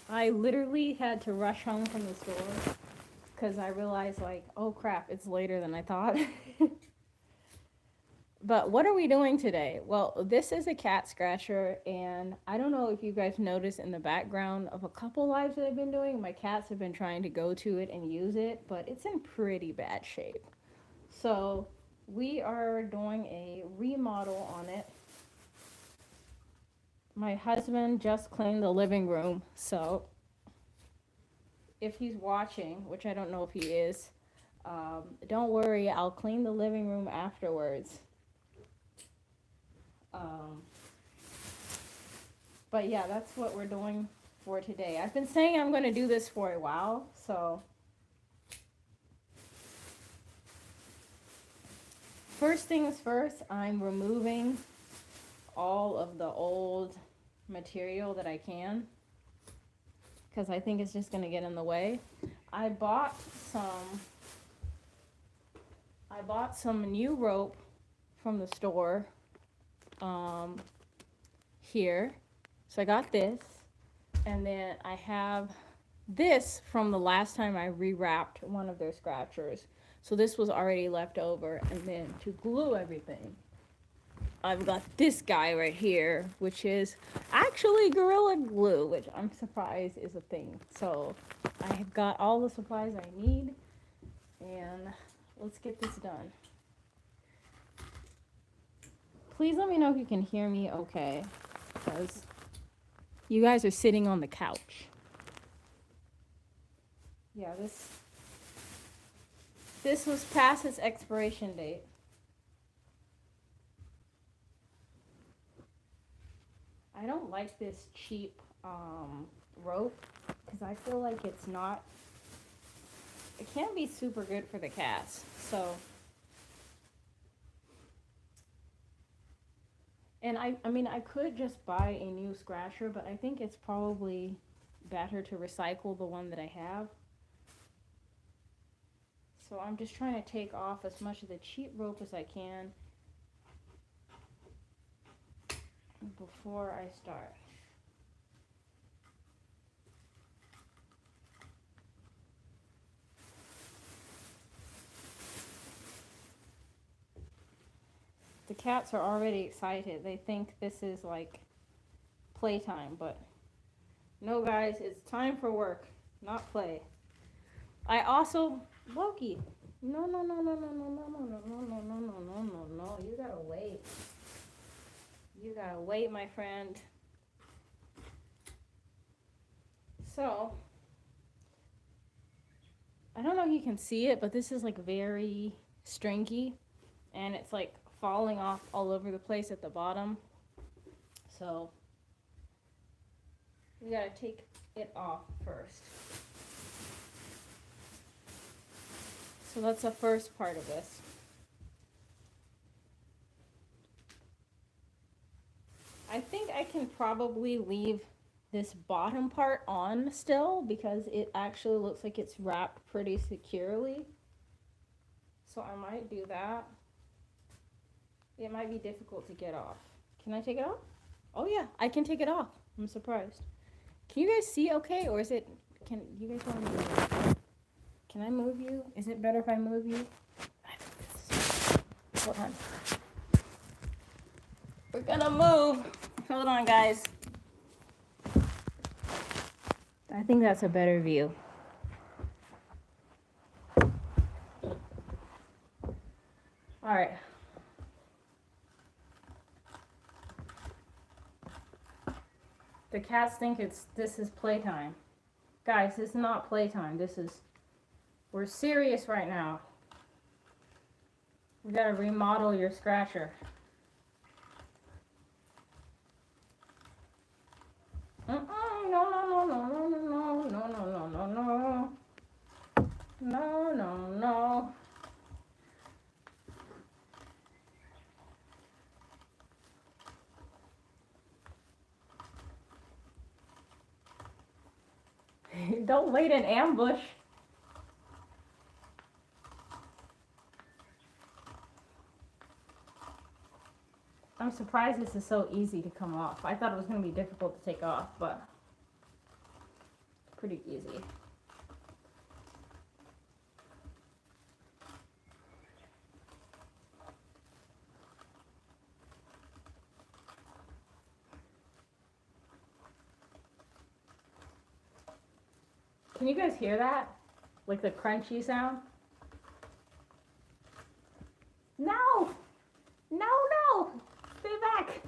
I literally had to rush home from the store because I realized, like, oh crap, it's later than I thought. But what are we doing today? Well, this is a cat scratcher, and I don't know if you guys noticed in the background of a couple lives that I've been doing, my cats have been trying to go to it and use it, but it's in pretty bad shape. So we are doing a remodel on it. My husband just cleaned the living room, so if he's watching, which I don't know if he is, don't worry, I'll clean the living room afterwards. Um, but yeah, that's what we're doing for today. I've been saying I'm going to do this for a while, so first things first, I'm removing all of the old material that I can because I think it's just going to get in the way. I bought some I bought some new rope from the store here. So I got this, and then I have this from the last time I rewrapped one of their scratchers. So this was already left over, and then to glue everything, I've got this guy right here, which is actually Gorilla Glue, which I'm surprised is a thing. So I have got all the supplies I need, and let's get this done. Please let me know if you can hear me okay, because you guys are sitting on the couch. Yeah, this was past its expiration date. I don't like this cheap rope because I feel like it's not. It can't be super good for the cats. So, and I mean, I could just buy a new scratcher, but I think it's probably better to recycle the one that I have. So I'm just trying to take off as much of the cheap rope as I can before I start. The cats are already excited. They think this is like playtime, but no, guys, it's time for work, not play. I also, Loki. No, no, no, no, no, no, no, no, no, no, no, no, no, no, no, no. You gotta wait. You gotta wait, my friend. So, I don't know if you can see it, but this is like very stringy, and it's like falling off all over the place at the bottom. So, we gotta take it off first. So that's the first part of this. I think I can probably leave this bottom part on still because it actually looks like it's wrapped pretty securely. So I might do that. It might be difficult to get off. Can I take it off? Oh yeah, I can take it off. I'm surprised. Can you guys see okay, or is it, can you guys want to move? Can I move you? Is it better if I move you? Hold on. We're gonna move. Hold on, guys. I think that's a better view. All right. The cats think this is playtime. Guys, this is not playtime. We're serious right now. We gotta remodel your scratcher. No, no, no, no, no, no, no, no, no, no, no. No, no, no. Don't wait in ambush. I'm surprised this is so easy to come off. I thought it was going to be difficult to take off, but pretty easy. Can you guys hear that? Like the crunchy sound? No! No, no! Stay back!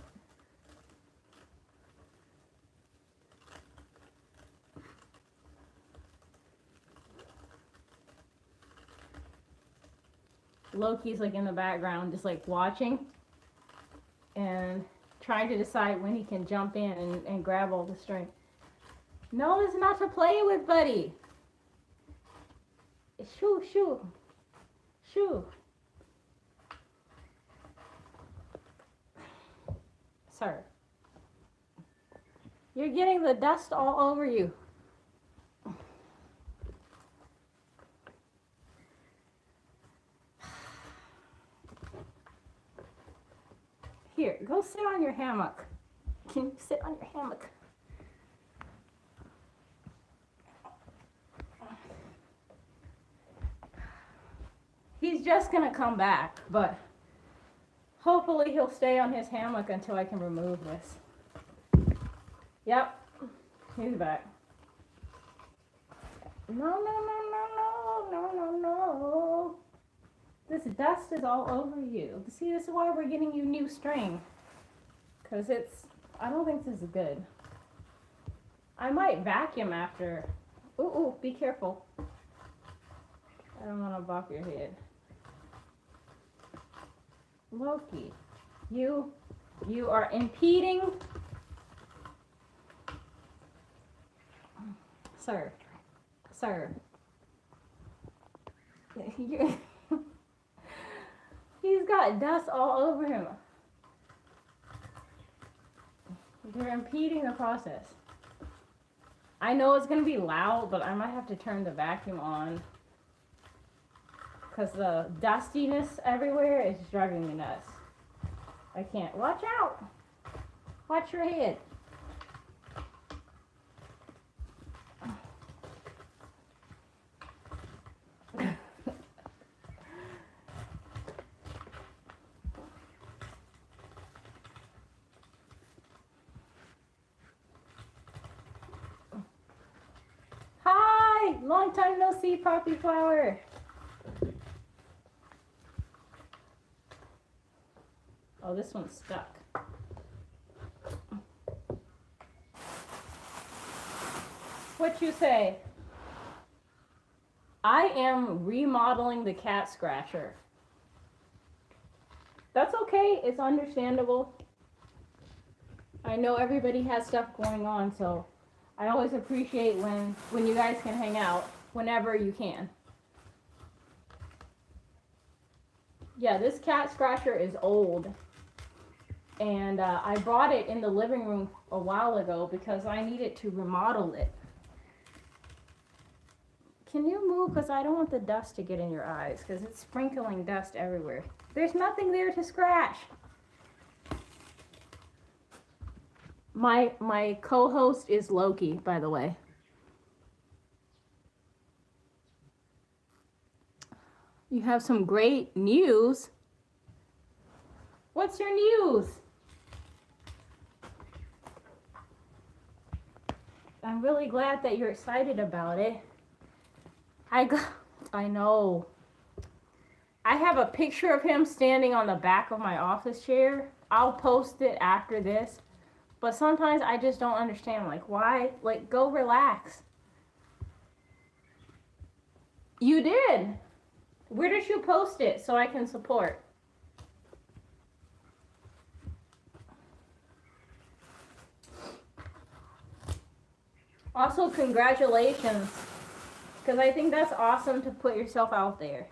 Loki's like in the background, just like watching and trying to decide when he can jump in and grab all the string. No, it's not to play with, buddy. Shoo, shoo. Shoo. Sir. You're getting the dust all over you. Here, go sit on your hammock. Can you sit on your hammock? He's just gonna come back, but hopefully he'll stay on his hammock until I can remove this. Yep, he's back. No, no, no, no, no, no, no, no. This dust is all over you. See, this is why we're getting you new string. Because I don't think this is good. I might vacuum after. Ooh, ooh, be careful. I don't want to bop your head. Loki, you are impeding. Sir. He's got dust all over him. You're impeding the process. I know it's going to be loud, but I might have to turn the vacuum on. Because the dustiness everywhere is driving me nuts. I can't. Watch out! Watch your head. Hi! Long time no see, Poppy Flower. Oh, this one's stuck. What you say? I am remodeling the cat scratcher. That's okay. It's understandable. I know everybody has stuff going on, so I always appreciate when you guys can hang out whenever you can. Yeah, this cat scratcher is old. And I bought it in the living room a while ago because I needed to remodel it. Can you move? Because I don't want the dust to get in your eyes because it's sprinkling dust everywhere. There's nothing there to scratch. My co-host is Loki, by the way. You have some great news. What's your news? I'm really glad that you're excited about it. I know. I have a picture of him standing on the back of my office chair. I'll post it after this. But sometimes I just don't understand, like, why? Like, go relax. You did. Where did you post it so I can support? Also, congratulations. Because I think that's awesome to put yourself out there.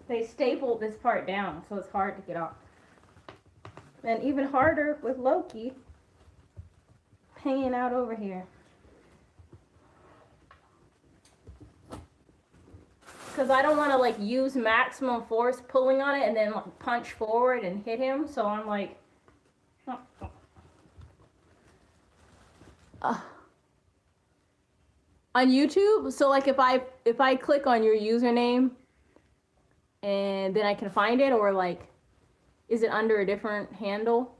They stapled this part down, so it's hard to get off. And even harder with Loki. hanging out over here. Because I don't want to like use maximum force pulling on it and then like, punch forward and hit him. So I'm like, on YouTube. So like if I click on your username and then I can find it, or like, is it under a different handle?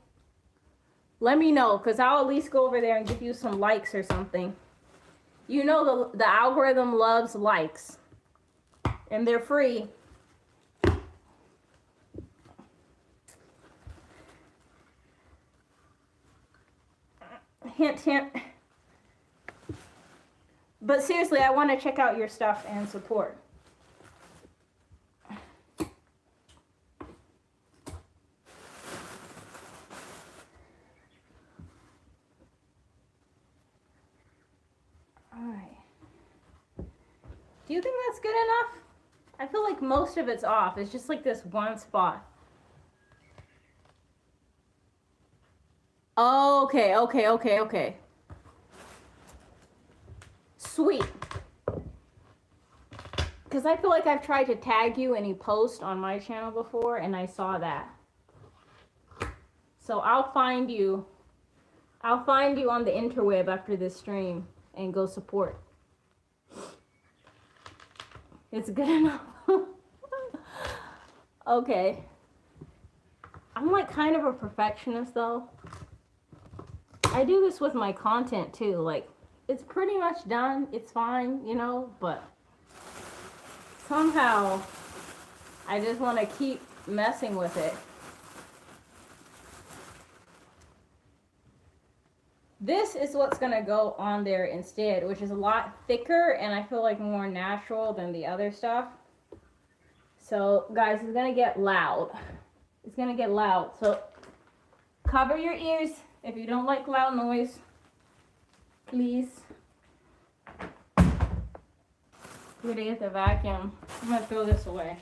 Let me know, because I'll at least go over there and give you some likes or something. You know the algorithm loves likes. And they're free. Hint, hint. But seriously, I want to check out your stuff and support. Alright. Do you think that's good enough? I feel like most of it's off. It's just like this one spot. Okay, okay, okay, okay. Sweet. Because I feel like I've tried to tag you in a post on my channel before, and I saw that. So I'll find you. I'll find you on the interweb after this stream and go support. It's good enough. Okay. I'm like kind of a perfectionist though. I do this with my content too. Like, it's pretty much done. It's fine, you know, but somehow I just want to keep messing with it. This is what's going to go on there instead, which is a lot thicker and I feel like more natural than the other stuff. So, guys, it's going to get loud. It's going to get loud. So, cover your ears if you don't like loud noise. Please. I'm going to get the vacuum. I'm going to throw this away.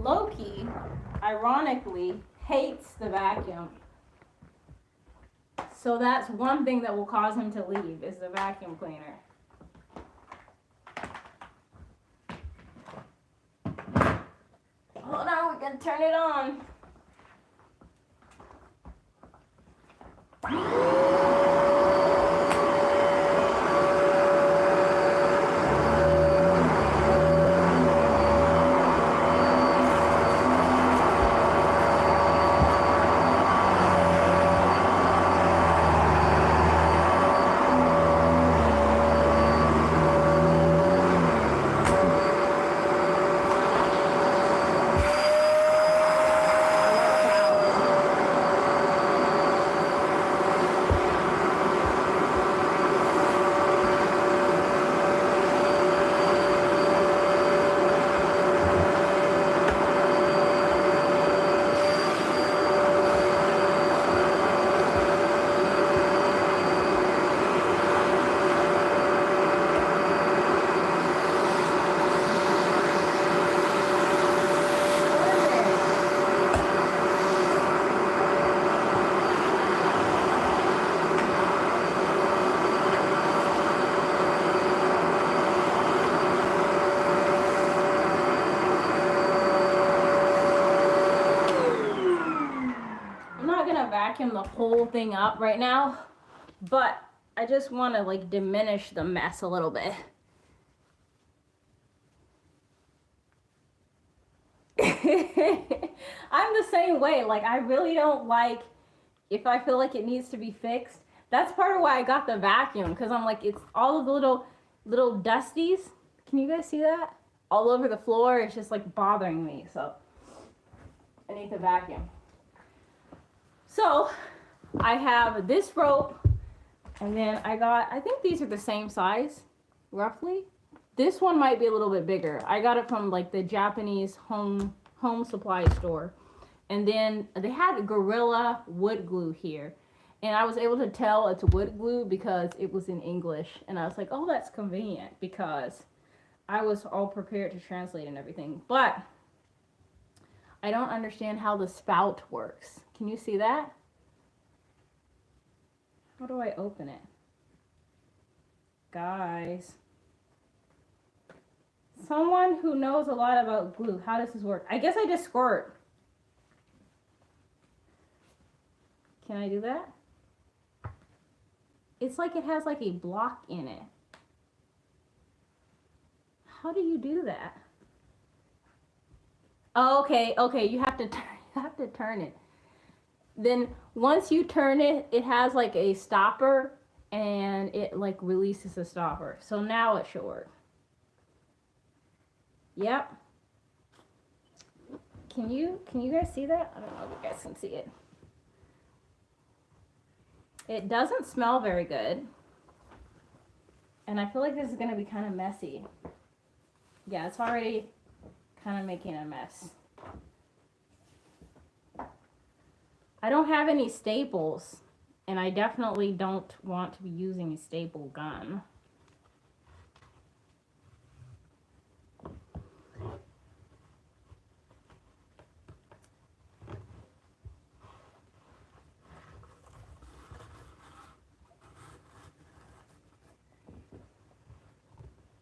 Loki, ironically, hates the vacuum. So that's one thing that will cause him to leave, is the vacuum cleaner. Hold on, we can turn it on. Vacuum the whole thing up right now, but I just want to like diminish the mess a little bit. I'm the same way. Like, I really don't like if I feel like it needs to be fixed. That's part of why I got the vacuum, because I'm like, it's all of the little dusties. Can you guys see that? All over the floor. It's just like bothering me, so I need the vacuum. So I have this rope, and then I think these are the same size. roughly. This one might be a little bit bigger. I got it from like the Japanese home supply store. And then they had Gorilla wood glue here. And I was able to tell it's wood glue because it was in English. And I was like, oh, that's convenient, because I was all prepared to translate and everything. But I don't understand how the spout works. Can you see that? How do I open it? Guys. Someone who knows a lot about glue, how does this work? I guess I just squirt. Can I do that? It's like it has like a block in it. How do you do that? Oh, okay, you have to turn it. Then once you turn it, it has like a stopper, and it like releases the stopper. So now it should work. Yep. Can you guys see that? I don't know if you guys can see it. It doesn't smell very good. And I feel like this is going to be kind of messy. Yeah, it's already kind of making a mess. I don't have any staples, and I definitely don't want to be using a staple gun.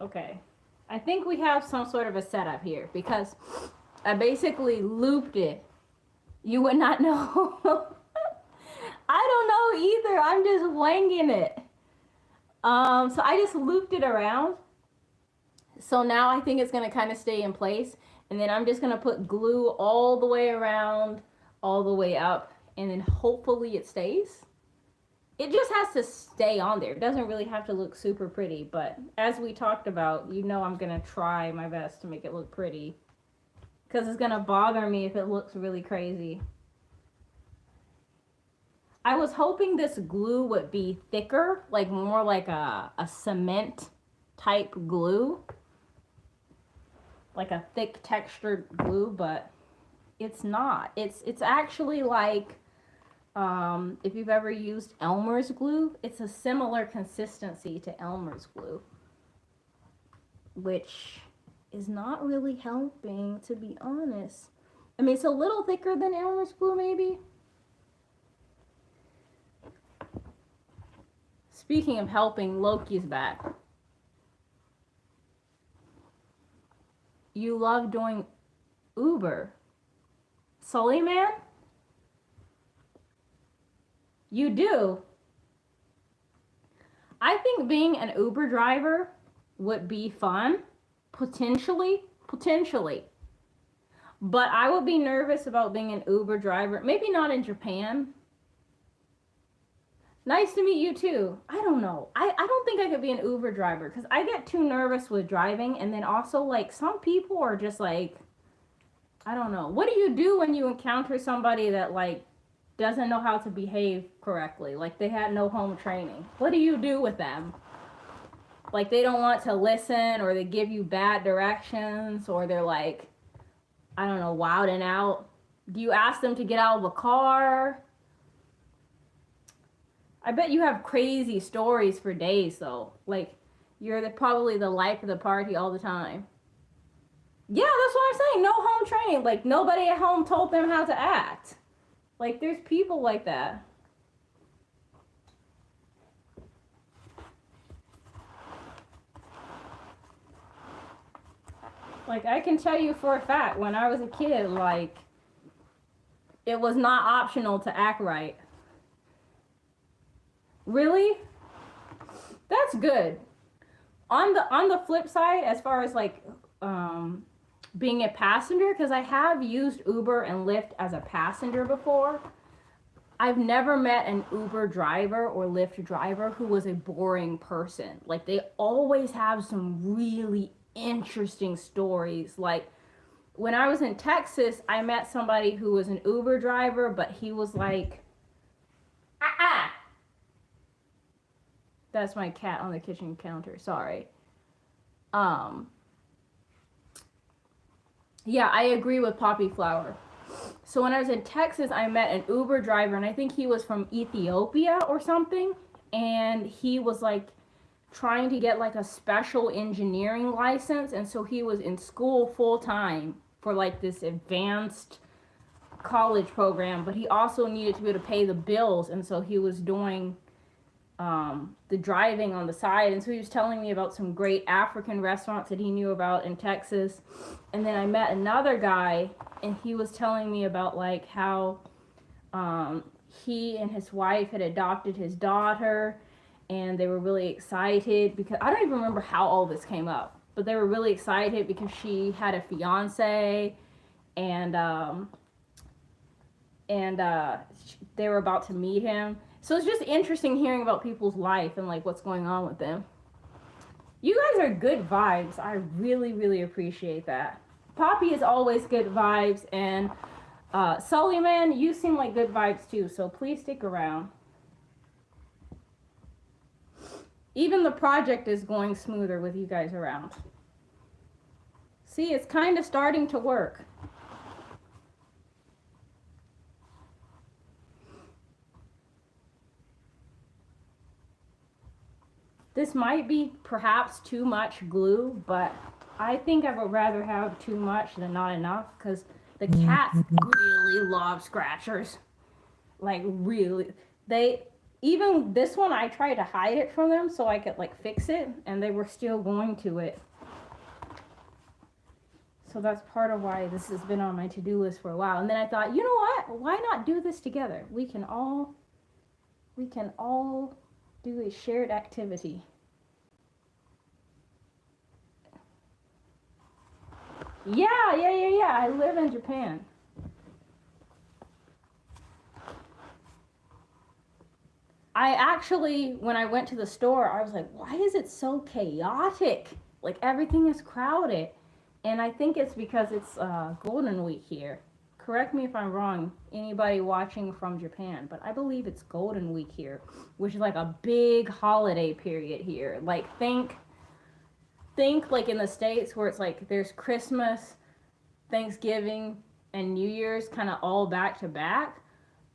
Okay, I think we have some sort of a setup here, because I basically looped it. You would not know. I don't know either. I'm just winging it. So I just looped it around. So now I think it's going to kind of stay in place. And then I'm just going to put glue all the way around, all the way up. And then hopefully it stays. It just has to stay on there. It doesn't really have to look super pretty. But as we talked about, you know I'm going to try my best to make it look pretty. Because it's going to bother me if it looks really crazy. I was hoping this glue would be thicker, like more like a cement type glue. Like a thick textured glue, but it's not. It's actually like, if you've ever used Elmer's glue, it's a similar consistency to Elmer's glue, which is not really helping, to be honest. I mean, it's a little thicker than Elmer's glue, maybe. Speaking of helping, Loki's back. You love doing Uber. Sully man? You do? I think being an Uber driver would be fun. Potentially. But I would be nervous about being an Uber driver. Maybe not in Japan. Nice to meet you too. I don't know. I don't think I could be an Uber driver because I get too nervous with driving. And then also, like, some people are just like, I don't know. What do you do when you encounter somebody that, like, doesn't know how to behave correctly? Like, they had no home training. What do you do with them? Like, they don't want to listen, or they give you bad directions, or they're like, I don't know, wilding out. Do you ask them to get out of the car? I bet you have crazy stories for days, though. Like, you're probably the life of the party all the time. Yeah, that's what I'm saying. No home training. Like, nobody at home told them how to act. Like, there's people like that. Like, I can tell you for a fact, when I was a kid, like, it was not optional to act right. Really? That's good. On the flip side, as far as, like, being a passenger, because I have used Uber and Lyft as a passenger before, I've never met an Uber driver or Lyft driver who was a boring person. Like, they always have some really interesting stories. Like, when I was in Texas, I met somebody who was an Uber driver, but he was like, That's my cat on the kitchen counter, sorry. Um, yeah, I agree with Poppy Flower. So when I was in Texas, I met an Uber driver, and I think he was from Ethiopia or something. And he was like trying to get like a special engineering license, and so he was in school full time for like this advanced college program, but he also needed to be able to pay the bills, and so he was doing the driving on the side. And so he was telling me about some great African restaurants that he knew about in Texas. And then I met another guy, and he was telling me about like how he and his wife had adopted his daughter, and they were really excited because I don't even remember how all this came up, but they were really excited because she had a fiance, and they were about to meet him. So it's just interesting hearing about people's life and like what's going on with them. You guys are good vibes. I really, really appreciate that. Poppy is always good vibes, and Sully, man, you seem like good vibes too, so please stick around. Even the project is going smoother with you guys around. See, it's kind of starting to work. This might be perhaps too much glue, but I think I would rather have too much than not enough, because the cats really love scratchers. Like, really. Even this one, I tried to hide it from them so I could like fix it, and they were still going to it. So that's part of why this has been on my to-do list for a while. And then I thought, you know what? Why not do this together? We can all do a shared activity. Yeah. I live in Japan. I actually, when I went to the store, I was like, why is it so chaotic? Like, everything is crowded. And I think it's because it's Golden Week here. Correct me if I'm wrong, anybody watching from Japan, but I believe it's Golden Week here, which is like a big holiday period here. Like, think like in the States where it's like there's Christmas, Thanksgiving, and New Year's kind of all back to back.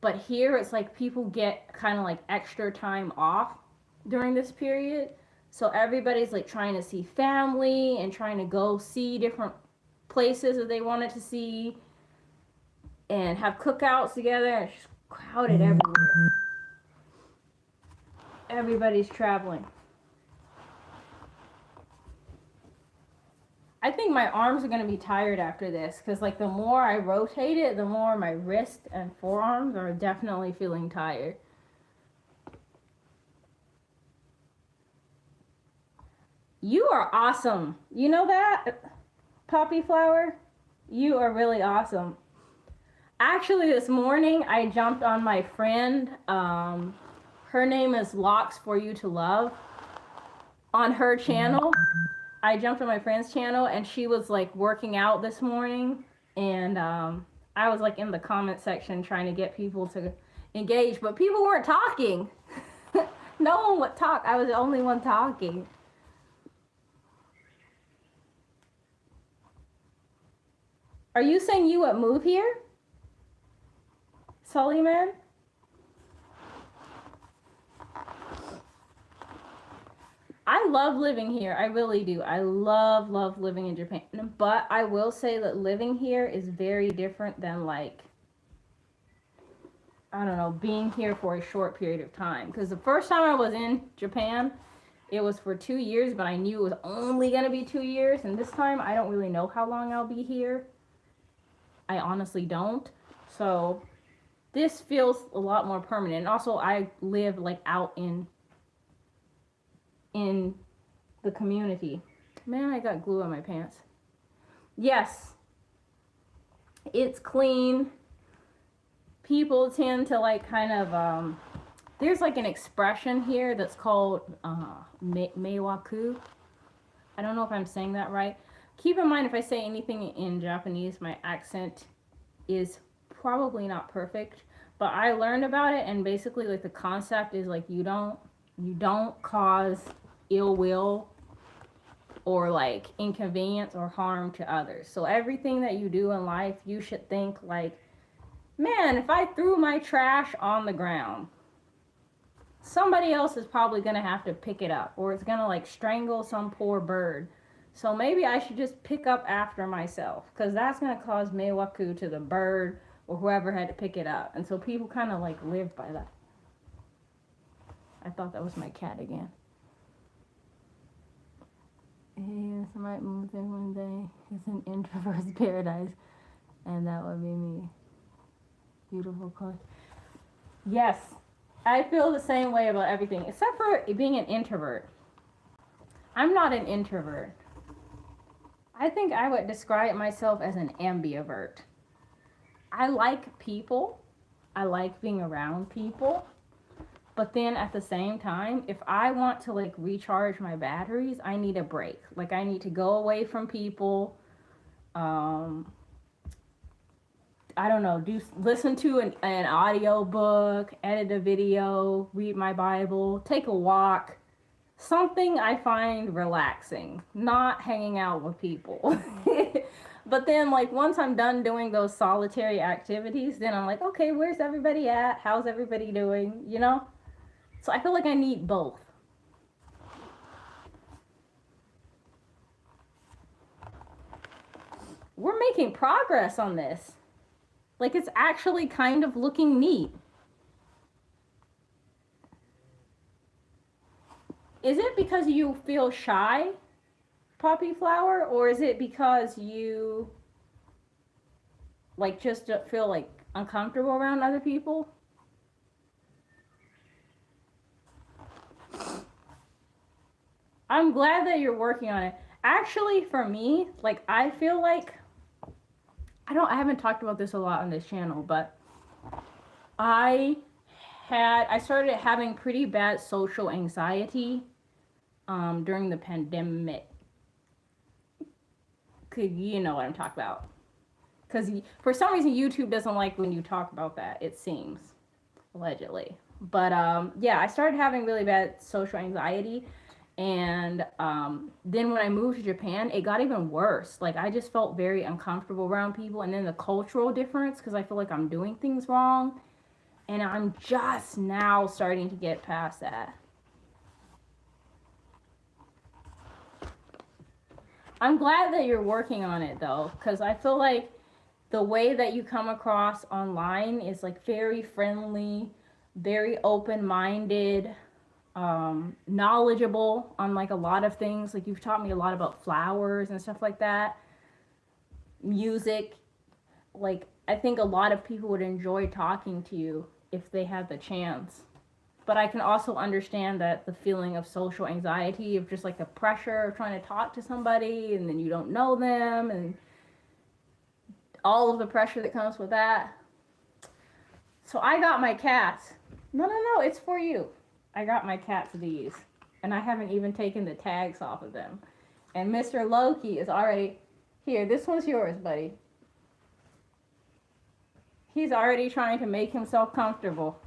But here it's like people get kind of like extra time off during this period. So everybody's like trying to see family and trying to go see different places that they wanted to see and have cookouts together. It's just crowded everywhere. Everybody's traveling. I think my arms are going to be tired after this, because like the more I rotate it, the more my wrist and forearms are definitely feeling tired. You are awesome. You know that, Poppy Flower? You are really awesome. Actually, this morning I jumped on my friend. Her name is Locks for You to Love. On her channel, I jumped on my friend's channel, and she was like working out this morning, and I was like in the comment section trying to get people to engage, but people weren't talking. No one would talk. I was the only one talking. Are you saying you would move here, Sully man? I love living here. I really do. I love living in Japan. But I will say that living here is very different than like, I don't know, being here for a short period of time. Because the first time I was in Japan, it was for 2 years, but I knew it was only going to be 2 years. And this time, I don't really know how long I'll be here. I honestly don't. So this feels a lot more permanent. And also, I live like out in the community. Man, I got glue on my pants. Yes, it's clean. People tend to like kind of there's like an expression here that's called meiwaku. I don't know if I'm saying that right. Keep in mind, if I say anything in Japanese, my accent is probably not perfect, but I learned about it, and basically like the concept is like you don't cause ill will or like inconvenience or harm to others. So everything that you do in life, you should think like, man, if I threw my trash on the ground, somebody else is probably going to have to pick it up, or it's going to like strangle some poor bird. So maybe I should just pick up after myself, because that's going to cause meiwaku to the bird or whoever had to pick it up. And so people kind of like live by that. I thought that was my cat again. Yes, I might move there one day. It's an introvert's paradise, and that would be me. Beautiful color. Yes, I feel the same way about everything, except for being an introvert. I'm not an introvert. I think I would describe myself as an ambivert. I like people. I like being around people. But then at the same time, if I want to like recharge my batteries, I need a break. Like I need to go away from people. I don't know, listen to an audio book, edit a video, read my Bible, take a walk. Something I find relaxing, not hanging out with people. But then like once I'm done doing those solitary activities, then I'm like, okay, where's everybody at? How's everybody doing? You know? So I feel like I need both. We're making progress on this. Like it's actually kind of looking neat. Is it because you feel shy, Poppy Flower, or is it because you like just feel like uncomfortable around other people? I'm glad that you're working on it. Actually, for me, like I feel like I haven't talked about this a lot on this channel, but I started having pretty bad social anxiety during the pandemic. You know what I'm talking about. Because for some reason YouTube doesn't like when you talk about that, it seems, allegedly. But yeah, I started having really bad social anxiety. And then when I moved to Japan, it got even worse. Like I just felt very uncomfortable around people. And then the cultural difference, because I feel like I'm doing things wrong. And I'm just now starting to get past that. I'm glad that you're working on it though, because I feel like the way that you come across online is like very friendly, very open-minded, knowledgeable on like a lot of things. Like you've taught me a lot about flowers and stuff like that, music. Like I think a lot of people would enjoy talking to you if they had the chance. But I can also understand that the feeling of social anxiety, of just like the pressure of trying to talk to somebody and then you don't know them, and all of the pressure that comes with that. So I got my cats. No, it's for you. I got my cats these, and I haven't even taken the tags off of them. And Mr. Loki is already here. This one's yours, buddy. He's already trying to make himself comfortable.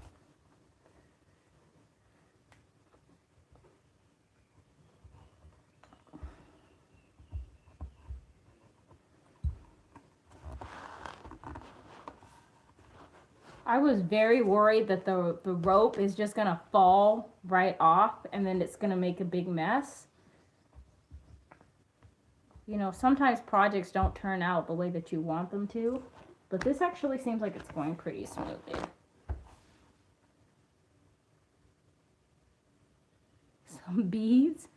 I was very worried that the rope is just going to fall right off and then it's going to make a big mess. You know, sometimes projects don't turn out the way that you want them to, but this actually seems like it's going pretty smoothly. Some beads.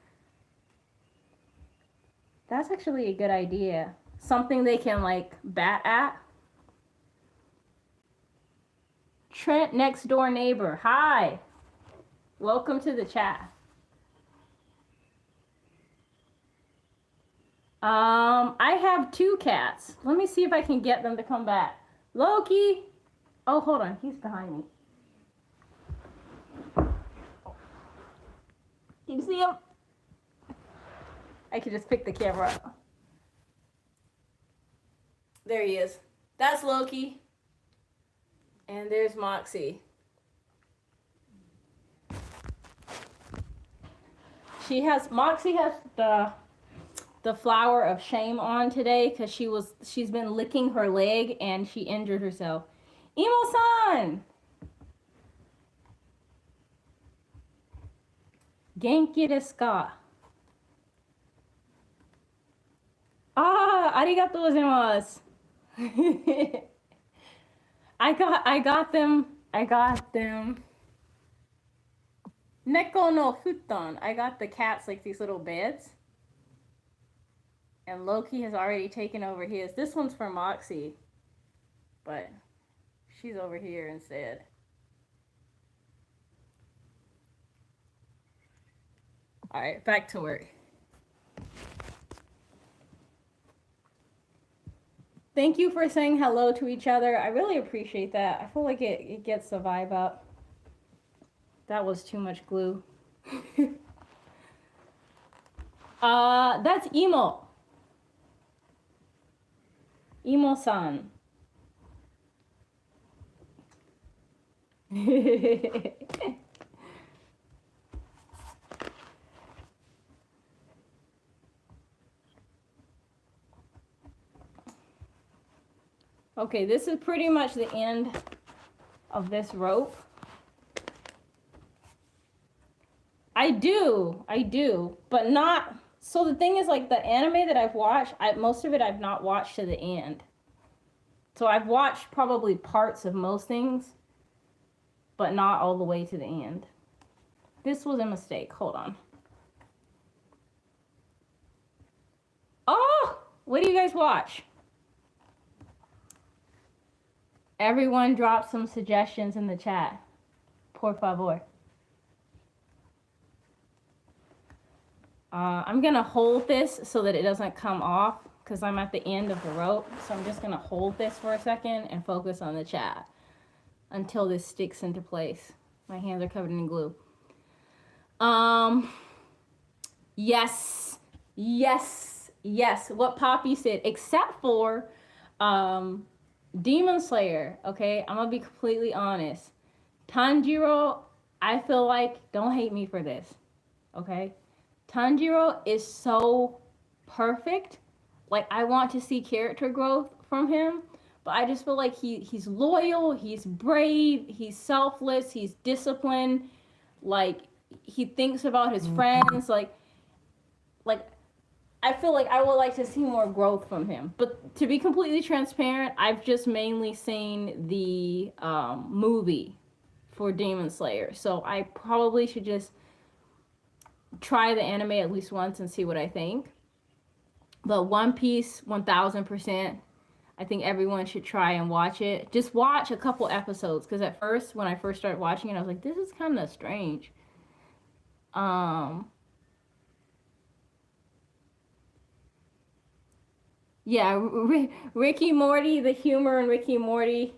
That's actually a good idea. Something they can like bat at. Trent, next door neighbor. Hi. Welcome to the chat. I have 2 cats. Let me see if I can get them to come back. Loki. Oh, hold on. He's behind me. Can you see him? I could just pick the camera up. There he is. That's Loki. And there's Moxie. Moxie has the the flower of shame on today because she's been licking her leg and she injured herself. Imo-san! Genki desu ka? Ah, arigatou gozaimasu. I got them. Neko no futon. I got the cats like these little beds. And Loki has already taken over his. This one's for Moxie. But she's over here instead. Alright, back to work. Thank you for saying hello to each other. I really appreciate that. I feel like it gets the vibe up. That was too much glue. That's Imo. Imo-san. Okay, this is pretty much the end of this rope. I do, but not. So the thing is, like, the anime that I've watched, most of it I've not watched to the end. So I've watched probably parts of most things, but not all the way to the end. This was a mistake. Hold on. Oh, what do you guys watch? Everyone drop some suggestions in the chat. Por favor. I'm gonna hold this so that it doesn't come off because I'm at the end of the rope. So I'm just gonna hold this for a second and focus on the chat until this sticks into place. My hands are covered in glue. Yes. What Poppy said, except for Demon Slayer. Okay, I'm gonna be completely honest. Tanjiro, I feel like, don't hate me for this. Okay. Tanjiro is so perfect. Like, I want to see character growth from him, but I just feel like he's loyal, he's brave, he's selfless, he's disciplined. Like, he thinks about his friends. Like I feel like I would like to see more growth from him. But to be completely transparent, I've just mainly seen the movie for Demon Slayer, so I probably should just try the anime at least once and see what I think. But One Piece, 1000%, I think everyone should try and watch it. Just watch a couple episodes, because at first, when I first started watching it, I was like, this is kind of strange. Yeah, Ricky Morty, the humor in Ricky Morty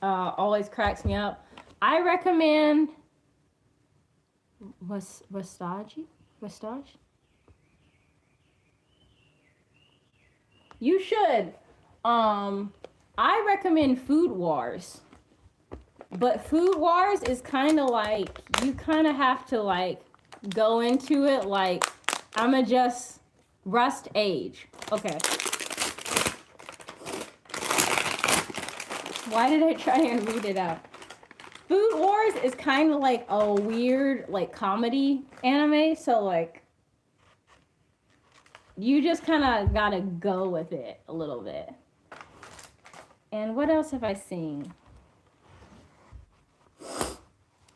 always cracks me up. I recommend Vestige? You should. I recommend Food Wars. But Food Wars is kind of like, you kind of have to like go into it like, I'ma just rust age. Okay. Why did I try and read it out? Food Wars is kind of like a weird, like, comedy anime. So, like, you just kind of gotta go with it a little bit. And what else have I seen?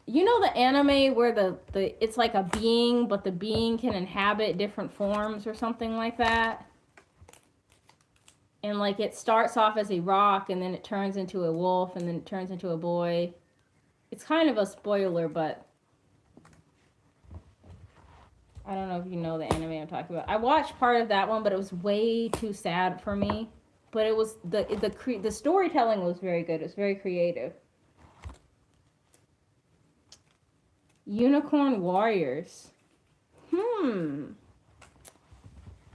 You know the anime where the it's like a being, but the being can inhabit different forms or something like that? And, like, it starts off as a rock, and then it turns into a wolf, and then it turns into a boy. It's kind of a spoiler, but I don't know if you know the anime I'm talking about. I watched part of that one, but it was way too sad for me. But it was, the storytelling was very good. It was very creative. Unicorn Warriors.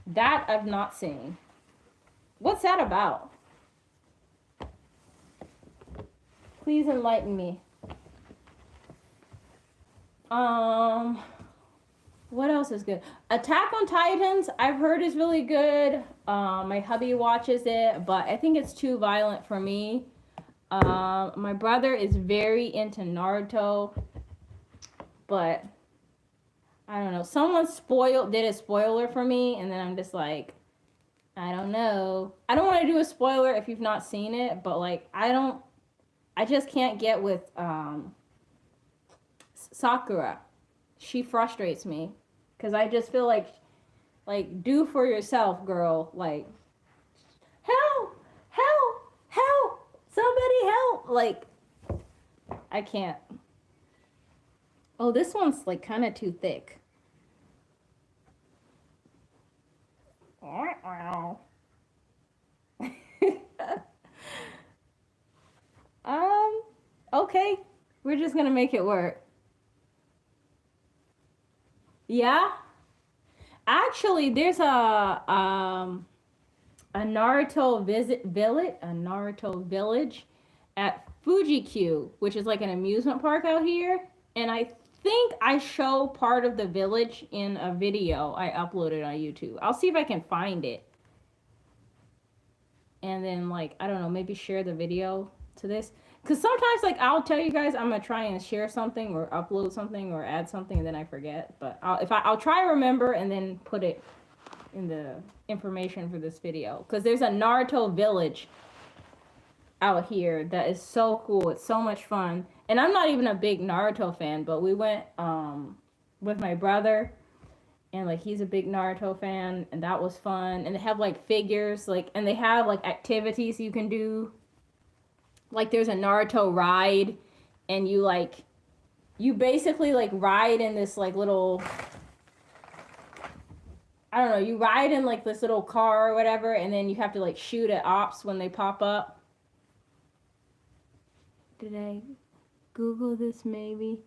That I've not seen. What's that about? Please enlighten me. What else is good? Attack on Titans, I've heard is really good. My hubby watches it, but I think it's too violent for me. My brother is very into Naruto, but I don't know. Someone did a spoiler for me, and then I'm just like, I don't know. I don't want to do a spoiler if you've not seen it, but like, I just can't get with Sakura. She frustrates me because I just feel like do for yourself, girl. Like, help, help, help, somebody help. Like, I can't. Oh, this one's like kind of too thick. Okay. We're just gonna make it work. Yeah. Actually, there's a Naruto village at Fuji-Q, which is like an amusement park out here, and I think I show part of the village in a video I uploaded on YouTube. I'll see if I can find it. And then like, I don't know, maybe share the video to this. Cause sometimes like I'll tell you guys I'm gonna try and share something or upload something or add something and then I forget. But I'll try to remember and then put it in the information for this video. Cause there's a Naruto village out here that is so cool. It's so much fun. And I'm not even a big Naruto fan, but we went with my brother and like he's a big Naruto fan and that was fun. And they have like figures like and they have like activities you can do. Like there's a Naruto ride and you basically like ride in this like little I don't know, you ride in like this little car or whatever and then you have to like shoot at ops when they pop up. Did I Google this maybe?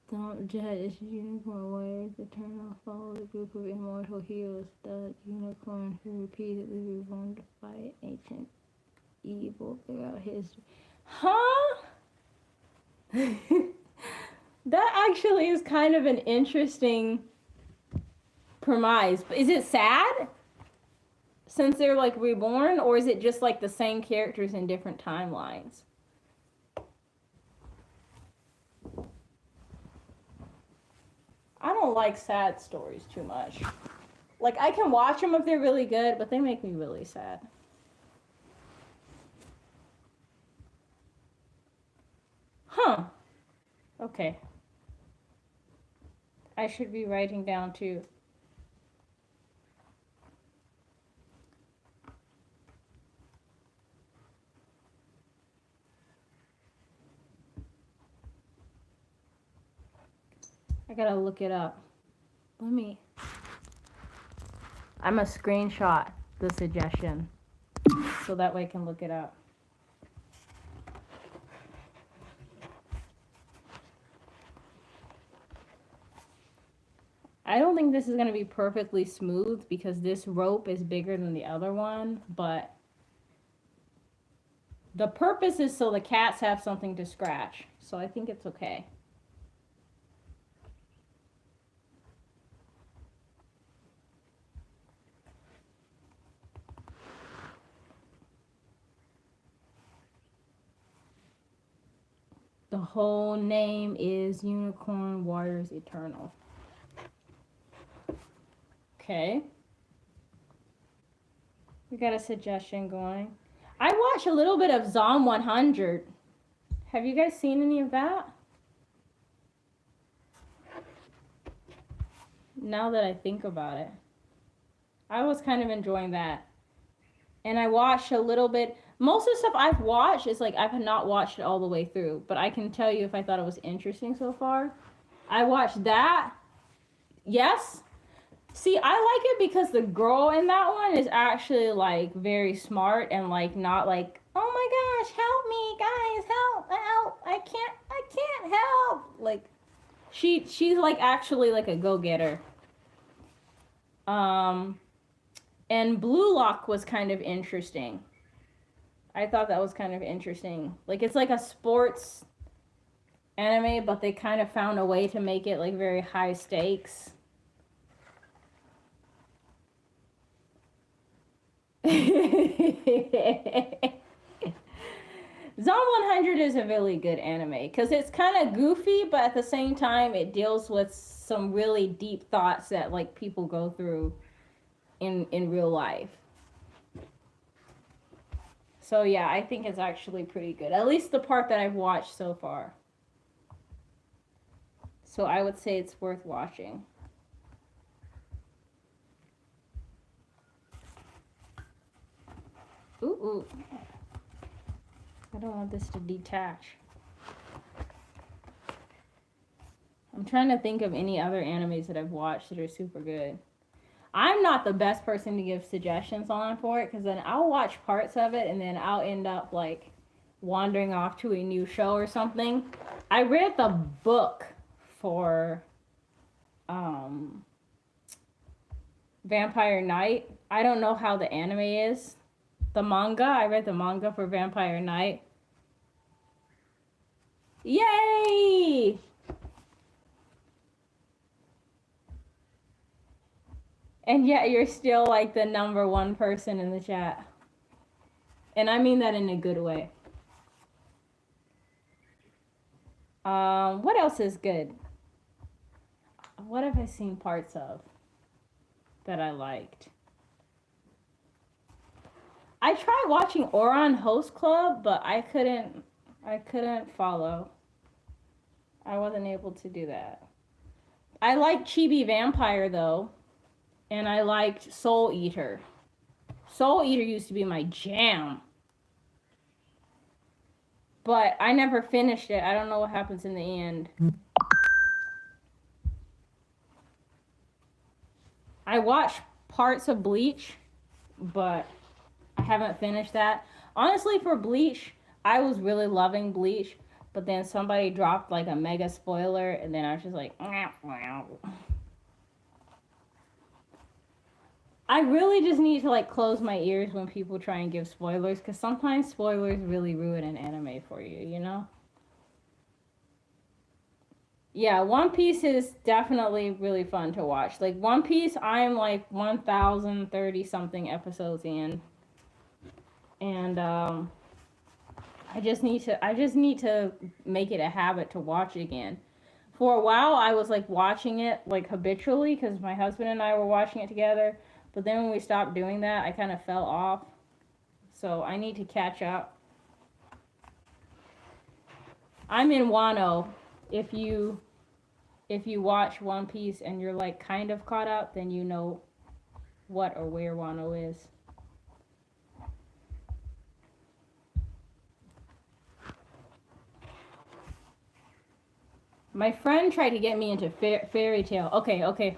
Don't judge unicorn warriors. Eternal follow the group of immortal heroes. The unicorn who repeatedly reborn to fight ancient evil throughout history. Huh? That actually is kind of an interesting premise. But is it sad? Since they're like reborn, or is it just like the same characters in different timelines? I don't like sad stories too much. Like I can watch them if they're really good, but they make me really sad. Huh. Okay. I should be writing down too. I gotta look it up. I'm gonna screenshot the suggestion so that way I can look it up. I don't think this is gonna be perfectly smooth because this rope is bigger than the other one, but the purpose is so the cats have something to scratch. So I think it's okay. The whole name is Unicorn Warriors Eternal. Okay. We got a suggestion going. I watched a little bit of Zom 100. Have you guys seen any of that? Now that I think about it. I was kind of enjoying that. And I watched a little bit. Most of the stuff I've watched is like I've not watched it all the way through, but I can tell you if I thought it was interesting so far. I watched that. Yes. See, I like it because the girl in that one is actually like very smart and like not like, oh my gosh, help me, guys, help, I can't help. Like she's like actually like a go-getter. And Blue Lock was kind of interesting. I thought that was kind of interesting. Like it's like a sports anime, but they kind of found a way to make it like very high stakes. Zone 100 is a really good anime because it's kind of goofy, but at the same time, it deals with some really deep thoughts that like people go through in real life. So yeah, I think it's actually pretty good. At least the part that I've watched so far. So I would say it's worth watching. Ooh. I don't want this to detach. I'm trying to think of any other animes that I've watched that are super good. I'm not the best person to give suggestions on for it because then I'll watch parts of it and then I'll end up like wandering off to a new show or something. I read the book for Vampire Knight. I don't know how the anime is. The manga, I read the manga for Vampire Knight. Yay! And yet you're still like the number one person in the chat. And I mean that in a good way. What else is good? What have I seen parts of that I liked? I tried watching Ouran Host Club, but I couldn't follow. I wasn't able to do that. I liked Chibi Vampire though, and I liked Soul Eater. Soul Eater used to be my jam. But I never finished it. I don't know what happens in the end. I watched parts of Bleach, but I haven't finished that. Honestly, for Bleach, I was really loving Bleach, but then somebody dropped like a mega spoiler, and then I was just like, I really just need to like close my ears when people try and give spoilers, because sometimes spoilers really ruin an anime for you, you know? Yeah, One Piece is definitely really fun to watch. Like One Piece, I'm like 1,030 something episodes in. And I just need to make it a habit to watch again. For a while I was like watching it like habitually because my husband and I were watching it together, but then when we stopped doing that, I kind of fell off. So I need to catch up. I'm in Wano. If you watch One Piece and you're like kind of caught up, then you know what or where Wano is. My friend tried to get me into fairy tale. Okay.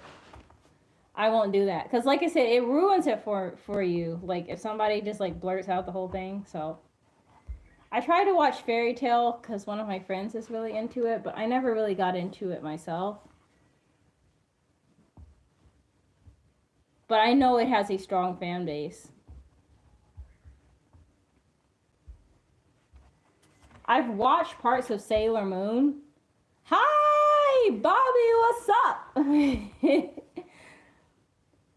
I won't do that. Because like I said, it ruins it for you. Like if somebody just like blurts out the whole thing. So I tried to watch fairy tale because one of my friends is really into it. But I never really got into it myself. But I know it has a strong fan base. I've watched parts of Sailor Moon. Hi, Bobby, what's up?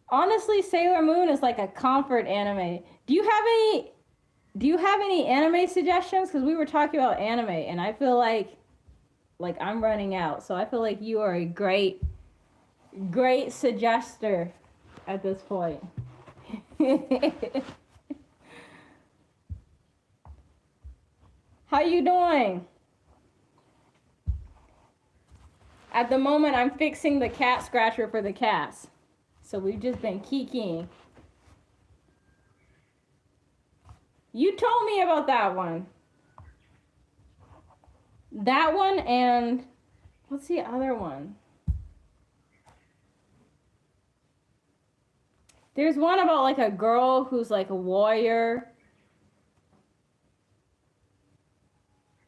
Honestly, Sailor Moon is like a comfort anime. Do you have any anime suggestions? Because we were talking about anime, and I feel like I'm running out. So I feel like you are a great suggester at this point. How you doing? At the moment, I'm fixing the cat scratcher for the cats. So we've just been kikiing. You told me about that one. That one and what's the other one? There's one about like a girl who's like a warrior.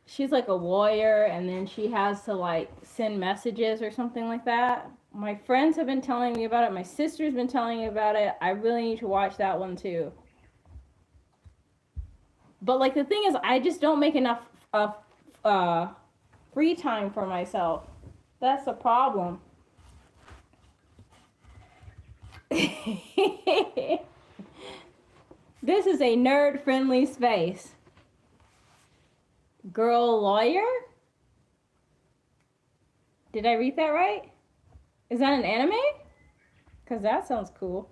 She's like a warrior and then she has to like send messages or something like that. My friends have been telling me about it. My sister's been telling me about it. I really need to watch that one too. But like the thing is, I just don't make enough free time for myself. That's the problem. This is a nerd-friendly space. Girl lawyer? Did I read that right? Is that an anime? Because that sounds cool.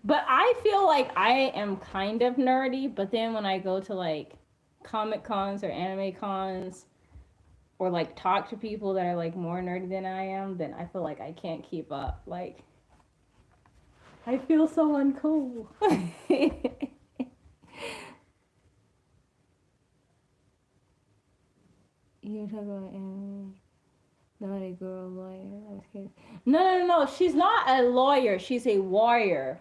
But I feel like I am kind of nerdy, but then when I go to like comic cons or anime cons or like talk to people that are like more nerdy than I am, then I feel like I can't keep up. Like, I feel so uncool. You're talking about anime. Not a girl lawyer. I was kidding. No. She's not a lawyer. She's a warrior.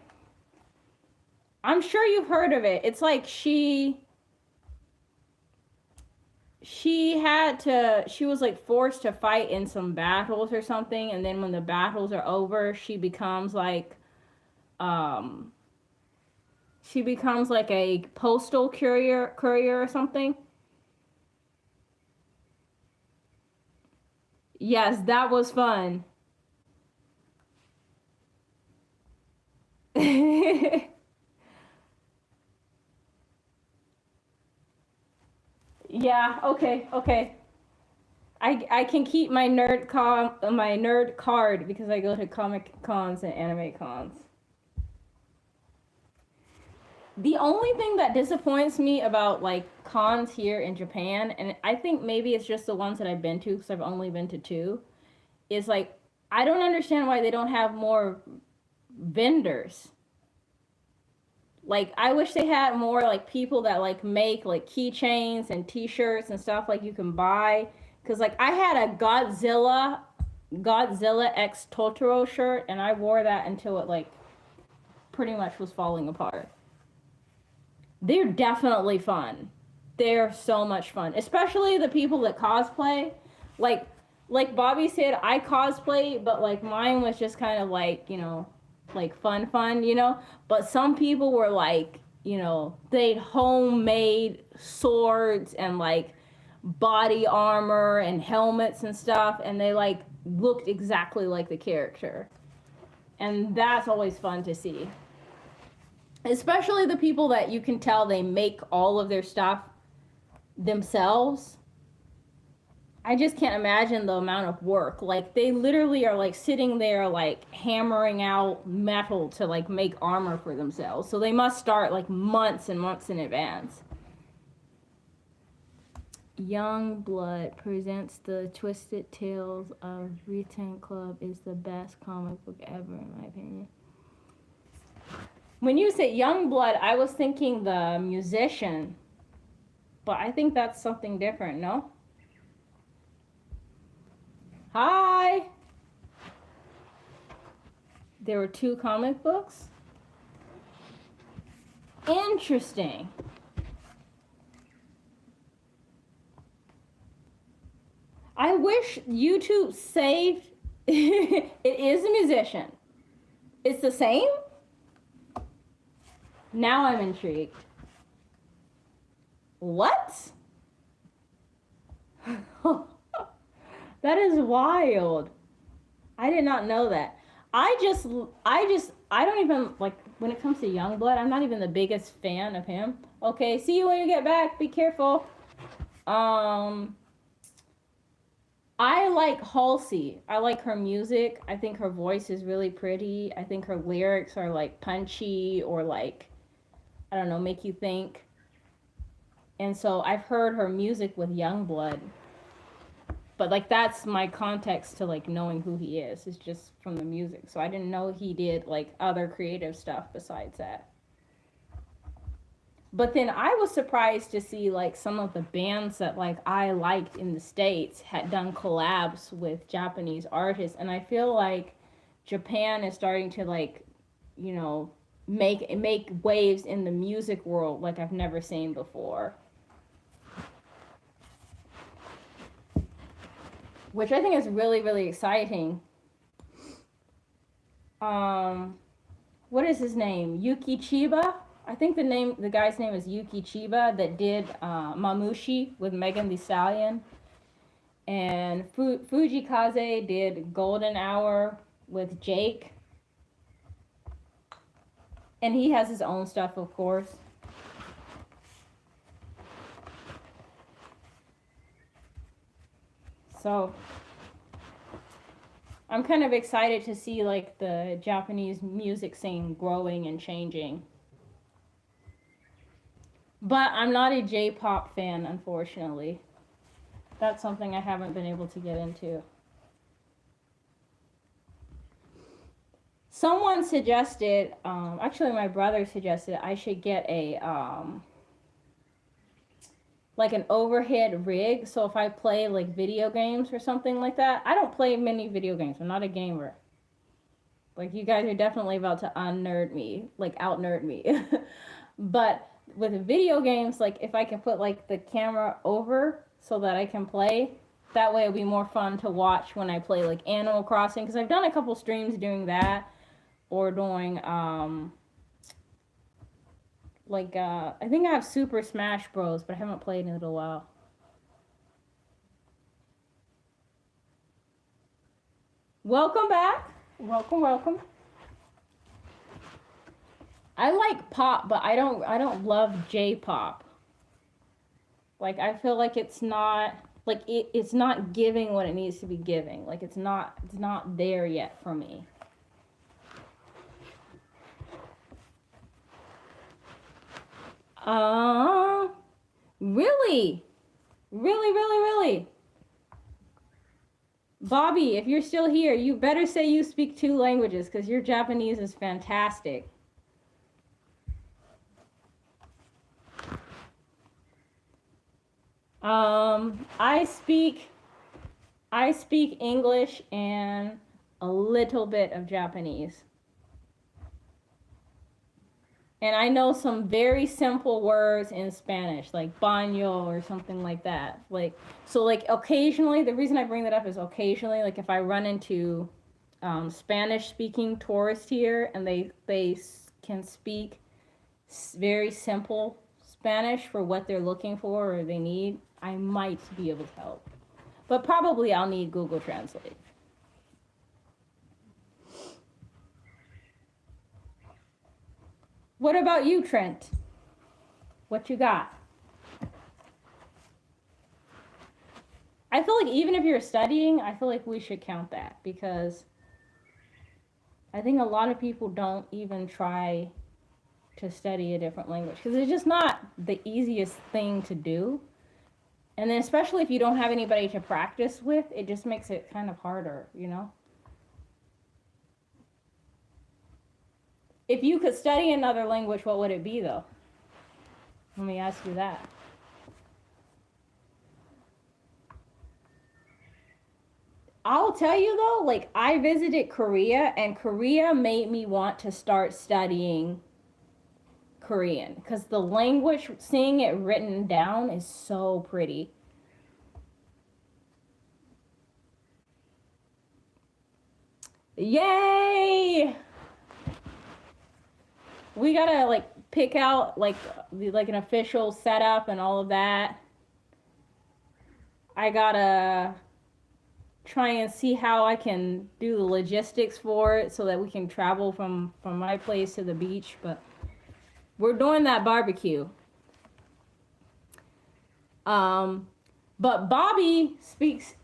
I'm sure you've heard of it. It's like she was like forced to fight in some battles or something, and then when the battles are over, she becomes like a postal courier or something. Yes, that was fun. Yeah, okay. I can keep my nerd card because I go to comic cons and anime cons. The only thing that disappoints me about like cons here in Japan, and I think maybe it's just the ones that I've been to because I've only been to two, is like I don't understand why they don't have more vendors. Like I wish they had more like people that like make like keychains and t-shirts and stuff like you can buy. Cause like I had a Godzilla X Totoro shirt and I wore that until it like pretty much was falling apart. They're definitely fun. They're so much fun. Especially the people that cosplay. Like Bobby said, I cosplay, but like mine was just kind of like, you know, like fun, you know? But some people were like, you know, they'd homemade swords and like body armor and helmets and stuff, and they like looked exactly like the character. And that's always fun to see. Especially the people that you can tell they make all of their stuff themselves. I just can't imagine the amount of work. Like they literally are like sitting there like hammering out metal to like make armor for themselves. So they must start like months and months in advance. Young Blood presents the Twisted Tales of Return Club is the best comic book ever in my opinion. When you say Young Blood, I was thinking the musician. But I think that's something different, no? Hi! There were two comic books? Interesting. I wish YouTube saved... It is a musician. It's the same? Now I'm intrigued. What? That is wild. I did not know that. I don't even, like, when it comes to Youngblood, I'm not even the biggest fan of him. Okay, see you when you get back. Be careful. I like Halsey. I like her music. I think her voice is really pretty. I think her lyrics are, like, punchy or, like, I don't know, make you think. And so I've heard her music with Youngblood. But, like, that's my context to, like, knowing who he is just from the music. So I didn't know he did, like, other creative stuff besides that. But then I was surprised to see, like, some of the bands that, like, I liked in the States had done collabs with Japanese artists. And I feel like Japan is starting to, like, you know, make waves in the music world like I've never seen before. Which I think is really, really exciting. What is his name? Yuki Chiba? I think the guy's name is Yuki Chiba that did Mamushi with Megan Thee Stallion, and Fujikaze did Golden Hour with Jake, and he has his own stuff, of course. So I'm kind of excited to see like the Japanese music scene growing and changing. But I'm not a J-pop fan, unfortunately. That's something I haven't been able to get into. Someone suggested, actually my brother suggested I should get a like an overhead rig, so if I play like video games or something like that. I don't play many video games. I'm not a gamer. Like, you guys are definitely about to unnerd me, like out nerd me. But with video games, like if I can put like the camera over so that I can play, that way it'll be more fun to watch when I play like Animal Crossing, because I've done a couple streams doing that, or doing I think I have Super Smash Bros, but I haven't played in a little while. Welcome back. Welcome, welcome. I like pop, but I don't love J-pop. Like, I feel like it's not like it's not giving what it needs to be giving. Like, it's not there yet for me. Really? Really, really, really? Bobby, if you're still here, you better say you speak 2 languages, because your Japanese is fantastic. I speak English and a little bit of Japanese. And I know some very simple words in Spanish, like baño or something like that. Like, so like occasionally, the reason I bring that up is occasionally, like if I run into Spanish speaking tourists here and they can speak very simple Spanish for what they're looking for or they need, I might be able to help. But probably I'll need Google Translate. What about you, Trent? What you got? I feel like even if you're studying, I feel like we should count that, because I think a lot of people don't even try to study a different language because it's just not the easiest thing to do. And then especially if you don't have anybody to practice with, it just makes it kind of harder, you know? If you could study another language, what would it be, though? Let me ask you that. I'll tell you, though, like, I visited Korea, and Korea made me want to start studying Korean, because the language, seeing it written down is so pretty. Yay! We gotta like pick out like an official setup and all of that. I gotta try and see how I can do the logistics for it so that we can travel from my place to the beach. But we're doing that barbecue. But Bobby speaks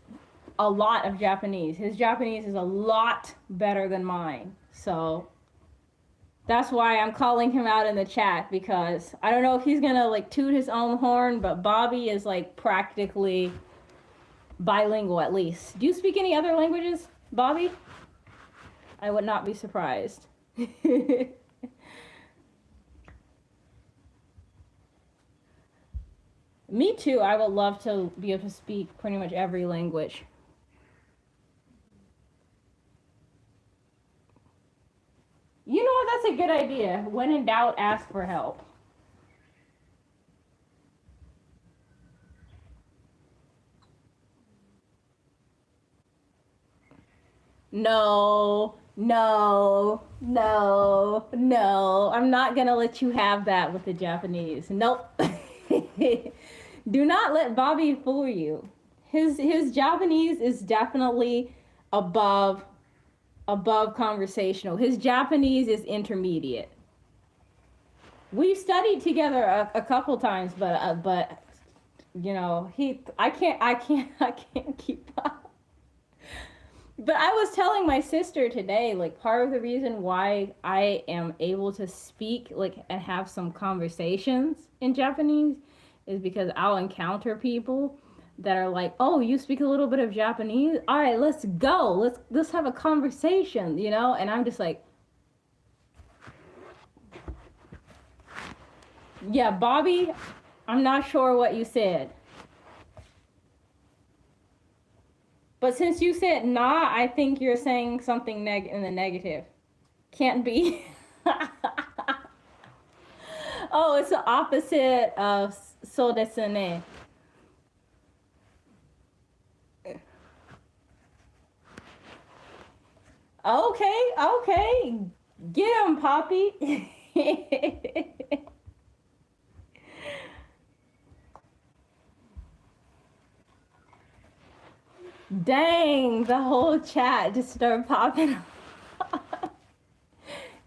a lot of Japanese. His Japanese is a lot better than mine. So that's why I'm calling him out in the chat, because I don't know if he's gonna like toot his own horn, but Bobby is like practically bilingual at least. Do you speak any other languages, Bobby? I would not be surprised. Me too. I would love to be able to speak pretty much every language. You know what? That's a good idea. When in doubt, ask for help. No, No, no, no. I'm not gonna let you have that with the Japanese. Nope. Do not let Bobby fool you. His Japanese is definitely above conversational. His Japanese is intermediate. We've studied together a couple times, but you know, I can't keep up. But I was telling my sister today, like, part of the reason why I am able to speak, like, and have some conversations in Japanese is because I'll encounter people that are like, "Oh, you speak a little bit of Japanese? All right, let's go. Let's have a conversation," you know? And I'm just like, "Yeah, Bobby, I'm not sure what you said." But since you said nah, I think you're saying something in the negative. Can't be. Oh, it's the opposite of so desu ne. Okay, okay. Get him, Poppy. Dang, the whole chat just started popping.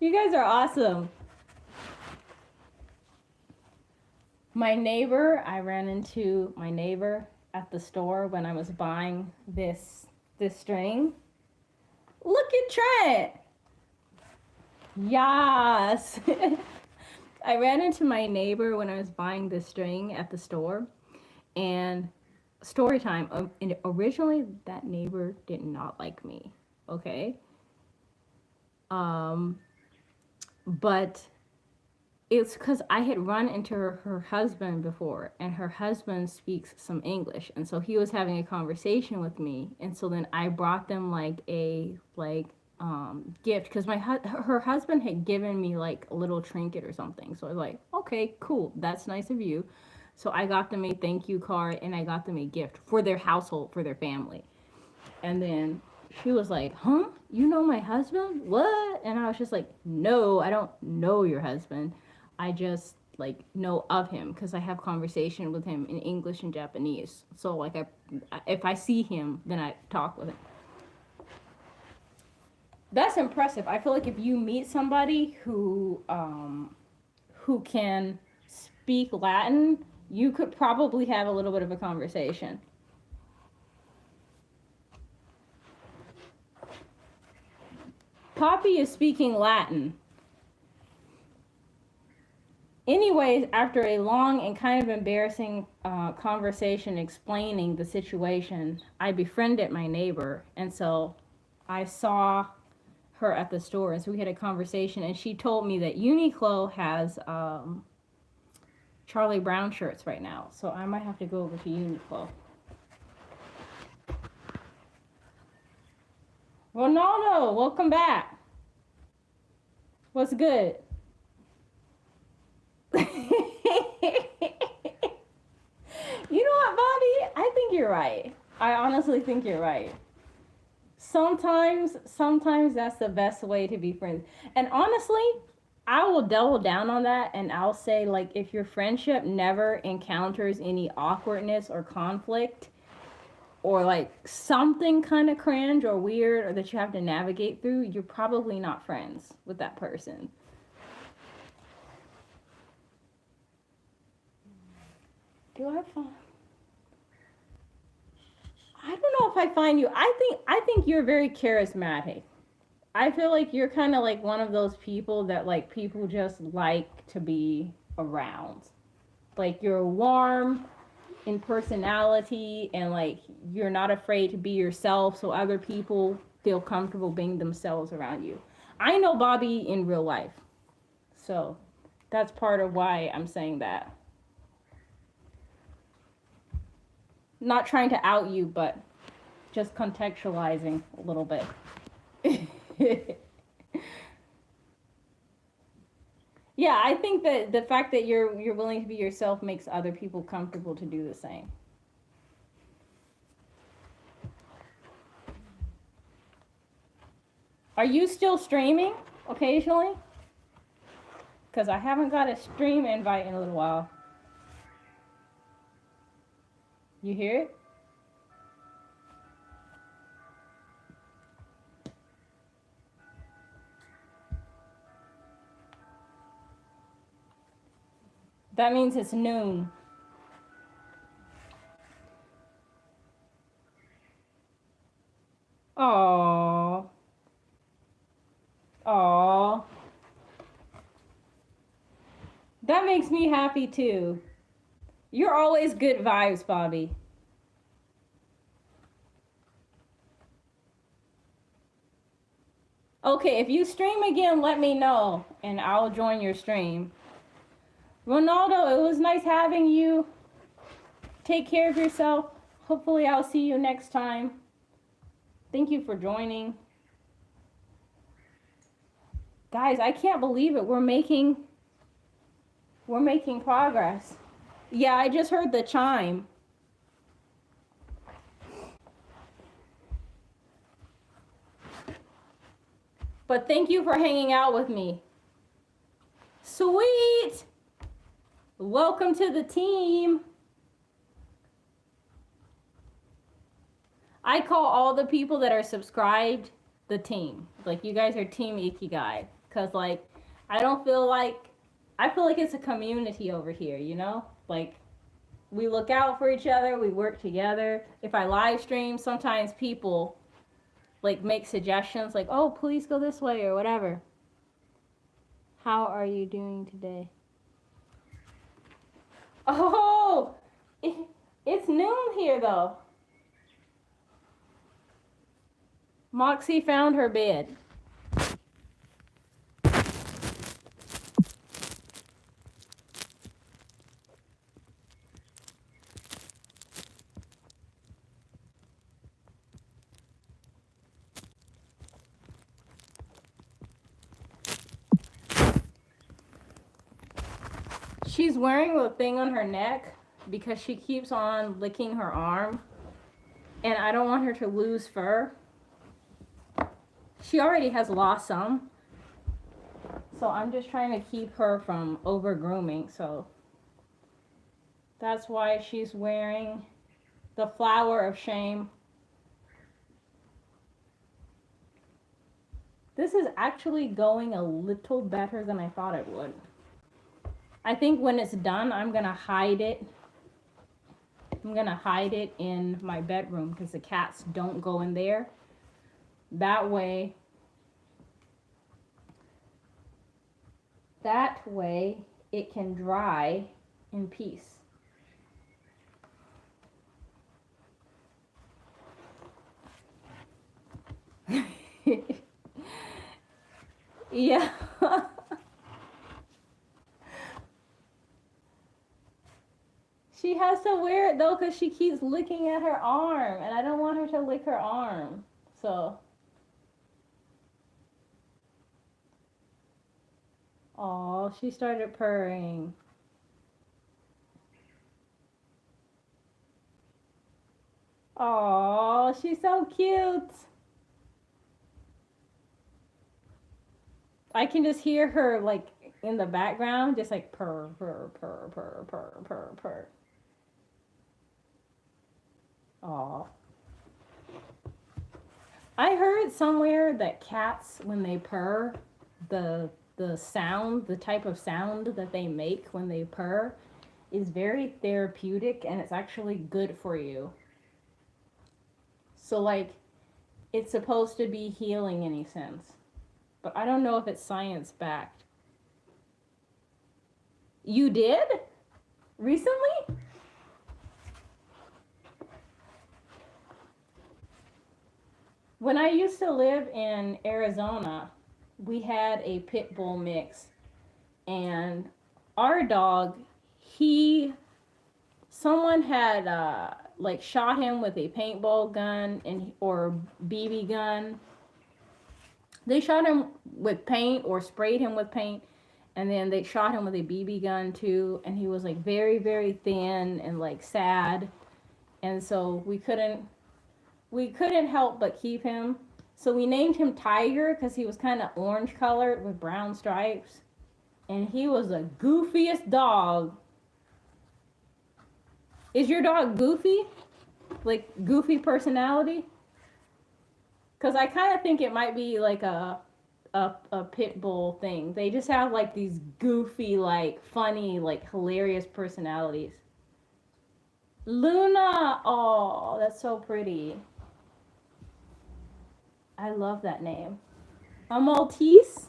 You guys are awesome. I ran into my neighbor at the store when I was buying this string. Look at Trent. Yes. I ran into my neighbor when I was buying this string at the store, and story time. And originally, that neighbor did not like me. Okay. Um, but it's because I had run into her husband before, and her husband speaks some English, and so he was having a conversation with me, and so then I brought them like a gift because her husband had given me like a little trinket or something, so I was like, okay, cool, that's nice of you. So I got them a thank you card, and I got them a gift for their household, for their family. And then she was like, huh? You know my husband? What? And I was just like, no, I don't know your husband. I just like know of him because I have conversation with him in English and Japanese. So like if I see him, then I talk with him. That's impressive. I feel like if you meet somebody who can speak Latin, you could probably have a little bit of a conversation. Poppy is speaking Latin. Anyways, after a long and kind of embarrassing conversation explaining the situation, I befriended my neighbor. And so I saw her at the store. And so we had a conversation. And she told me that Uniqlo has Charlie Brown shirts right now. So I might have to go over to Uniqlo. Ronaldo, welcome back. What's good? You know what, Bobby? I think you're right. I honestly think you're right. Sometimes that's the best way to be friends. And honestly, I will double down on that and I'll say, like, if your friendship never encounters any awkwardness or conflict or like something kind of cringe or weird or that you have to navigate through, you're probably not friends with that person. Do I find? I don't know if I find you. I think you're very charismatic. I feel like you're kind of like one of those people that like people just like to be around. Like you're warm in personality and like you're not afraid to be yourself so other people feel comfortable being themselves around you. I know Bobby in real life. So that's part of why I'm saying that. Not trying to out you, but just contextualizing a little bit. Yeah, I think that the fact that you're willing to be yourself makes other people comfortable to do the same. Are you still streaming occasionally? Because I haven't got a stream invite in a little while. You hear it? That means it's noon. Aww. Aww. That makes me happy too. You're always good vibes, Bobby. Okay, if you stream again, let me know and I'll join your stream. Ronaldo, it was nice having you. Take care of yourself. Hopefully I'll see you next time. Thank you for joining. Guys, I can't believe it. We're making progress. Yeah, I just heard the chime. But thank you for hanging out with me. Sweet! Welcome to the team. I call all the people that are subscribed the team. Like, you guys are Team Ikigai. Because, like, I feel like it's a community over here, you know? Like, we look out for each other, we work together. If I live stream, sometimes people, like, make suggestions, like, oh, please go this way or whatever. How are you doing today? Oh, it's noon here, though. Moxie found her bed. She's wearing a thing on her neck because she keeps on licking her arm. And I don't want her to lose fur. She already has lost some. So I'm just trying to keep her from over grooming. So that's why she's wearing the flower of shame. This is actually going a little better than I thought it would. I think when it's done, I'm going to hide it. I'm going to hide it in my bedroom because the cats don't go in there. That way it can dry in peace. Yeah. She has to wear it though because she keeps licking at her arm and I don't want her to lick her arm. So. Oh, she started purring. Oh, she's so cute. I can just hear her like in the background, just like purr, purr, purr, purr, purr, purr, purr. Aw. I heard somewhere that cats, when they purr, the sound, the type of sound that they make when they purr is very therapeutic and it's actually good for you. So, like, it's supposed to be healing in a sense. But I don't know if it's science backed. You did? Recently? When I used to live in Arizona, we had a pit bull mix. And our dog, someone had like shot him with a paintball gun or BB gun. They shot him with paint or sprayed him with paint, and then they shot him with a BB gun too. And he was like very, very thin and like sad, and so we couldn't help but keep him. So we named him Tiger because he was kind of orange colored with brown stripes. And he was the goofiest dog. Is your dog goofy? Like goofy personality? Because I kind of think it might be like a pit bull thing. They just have like these goofy, like funny, like hilarious personalities. Luna! Oh, that's so pretty. I love that name. A Maltese?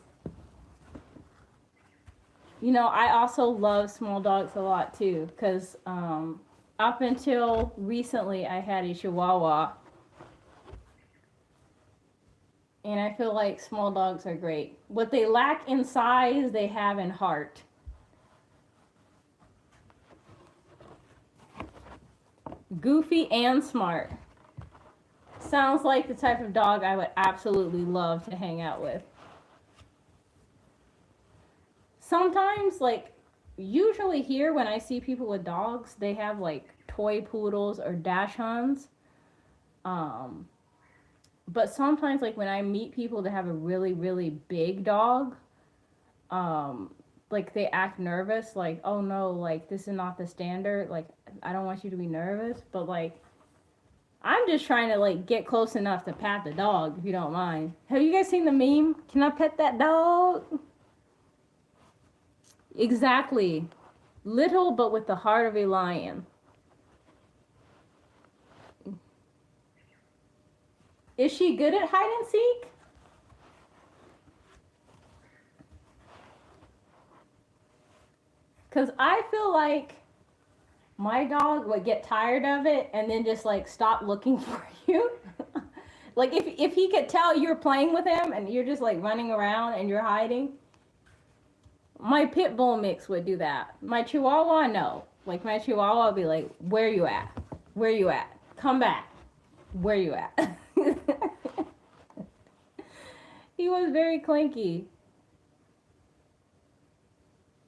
You know, I also love small dogs a lot too, because up until recently I had a Chihuahua. And I feel like small dogs are great. What they lack in size, they have in heart. Goofy and smart. Sounds like the type of dog I would absolutely love to hang out with. Sometimes, like, usually here when I see people with dogs, they have like toy poodles or dachshunds. But sometimes, like, when I meet people that have a really, really big dog, like, they act nervous, like, oh no, like, this is not the standard, like, I don't want you to be nervous, but, like, I'm just trying to, like, get close enough to pat the dog, if you don't mind. Have you guys seen the meme? Can I pet that dog? Exactly. Little, but with the heart of a lion. Is she good at hide and seek? Because I feel like my dog would get tired of it and then just like stop looking for you. Like if he could tell you're playing with him and you're just like running around and you're hiding. My pit bull mix would do that. My chihuahua, no. Like my chihuahua would be like, where you at? Where you at? Come back. Where you at? He was very clinky.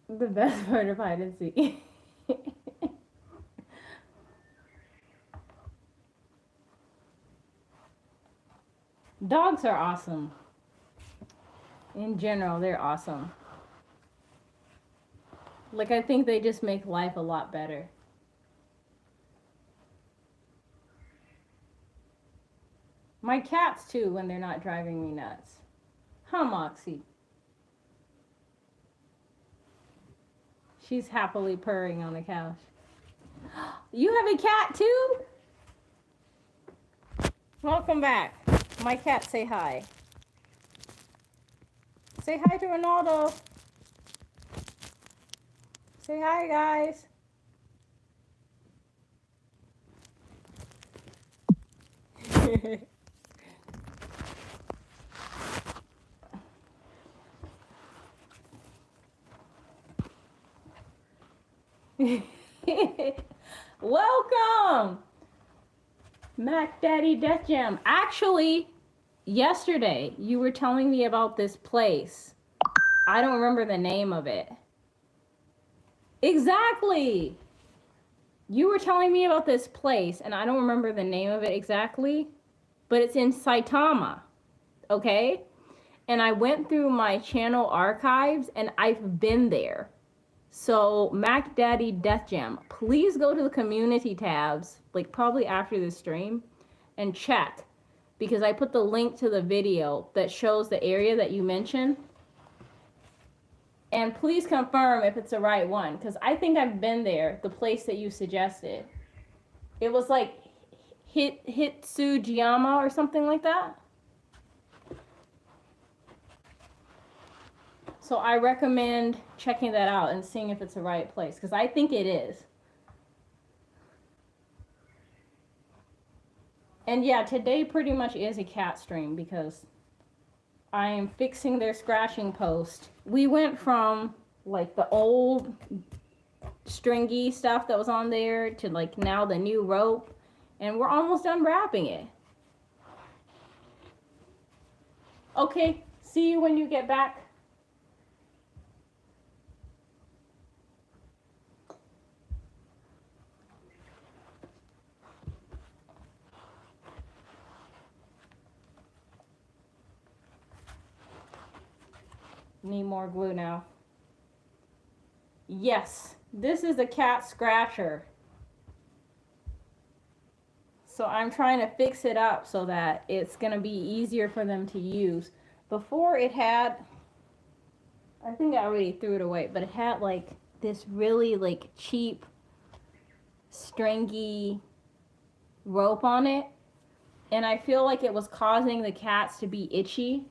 The best part of hide and seek. Dogs are awesome. In general, they're awesome. Like, I think they just make life a lot better. My cats, too, when they're not driving me nuts. Huh, Moxie? She's happily purring on the couch. You have a cat, too? Welcome back. My cat, say hi. Say hi to Ronaldo. Say hi, guys. Welcome, Mac Daddy Death Jam. Actually, yesterday you were telling me about this place. I don't remember the name of it. Exactly. You were telling me about this place, and I don't remember the name of it exactly, but it's in Saitama, okay? And I went through my channel archives, and I've been there. So, Mac Daddy Death Jam, please go to the community tabs, like probably after this stream, and check. Because I put the link to the video that shows the area that you mentioned. And please confirm if it's the right one. Because I think I've been there, the place that you suggested. It was like Hitsujiyama or something like that. So I recommend checking that out and seeing if it's the right place, because I think it is. And yeah, today pretty much is a cat stream because I am fixing their scratching post. We went from like the old stringy stuff that was on there to like now the new rope, and we're almost done wrapping it. Okay, see you when you get back. Need more glue now. Yes, this is the cat scratcher. So I'm trying to fix it up so that it's going to be easier for them to use. Before it had, I think I already threw it away, but it had like this really like cheap stringy rope on it. And I feel like it was causing the cats to be itchy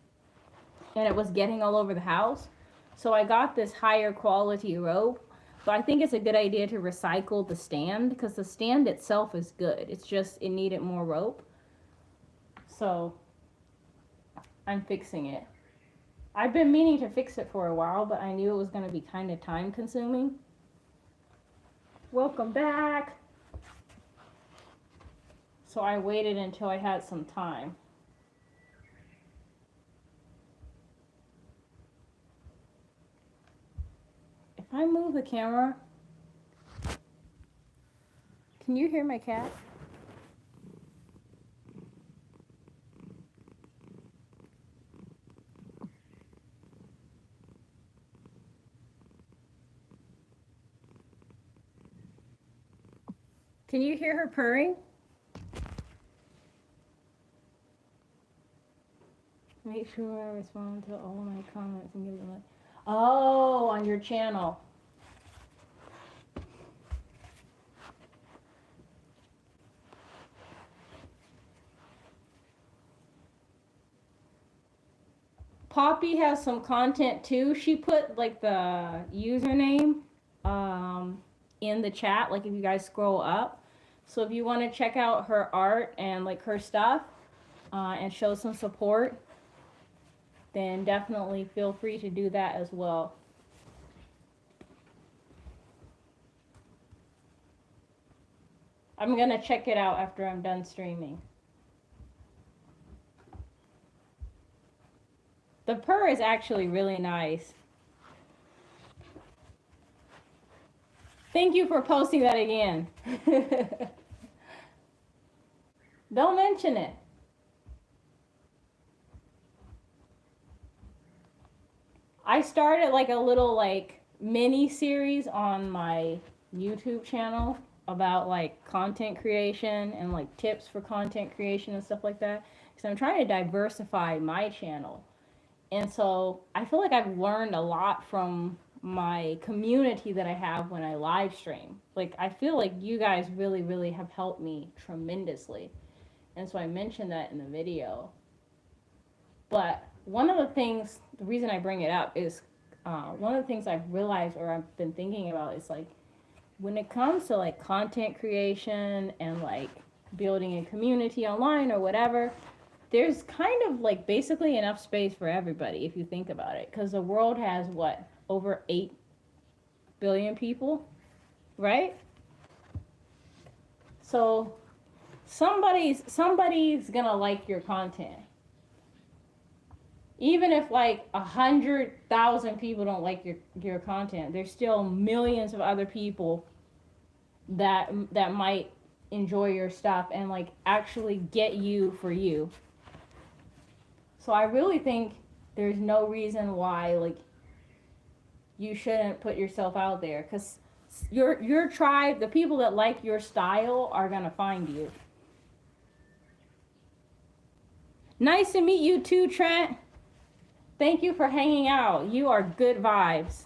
and it was getting all over the house. So I got this higher quality rope. But I think it's a good idea to recycle the stand because the stand itself is good. It's just it needed more rope. So I'm fixing it. I've been meaning to fix it for a while, but I knew it was going to be kind of time consuming. Welcome back. So I waited until I had some time. If I move the camera, can you hear my cat? Can you hear her purring? Make sure I respond to all of my comments and give them a... Oh, on your channel. Poppy has some content too. She put like the username in the chat, like if you guys scroll up. So if you want to check out her art and like her stuff and show some support, then definitely feel free to do that as well. I'm going to check it out after I'm done streaming. The purr is actually really nice. Thank you for posting that again. Don't mention it. I started like a little like mini series on my YouTube channel about like content creation and like tips for content creation and stuff like that. Because I'm trying to diversify my channel. And so I feel like I've learned a lot from my community that I have when I live stream. Like I feel like you guys really, really have helped me tremendously. And so I mentioned that in the video. But one of the things, the reason I bring it up is one of the things I've realized or I've been thinking about is like when it comes to like content creation and like building a community online or whatever, there's kind of like basically enough space for everybody if you think about it. Because the world has what, over 8 billion people, right? So somebody's gonna like your content. Even if like 100,000 people don't like your content, there's still millions of other people that might enjoy your stuff and like actually get you for you. So I really think there's no reason why like you shouldn't put yourself out there, because your tribe, the people that like your style, are gonna find you. Nice to meet you too, Trent. Thank you for hanging out. You are good vibes.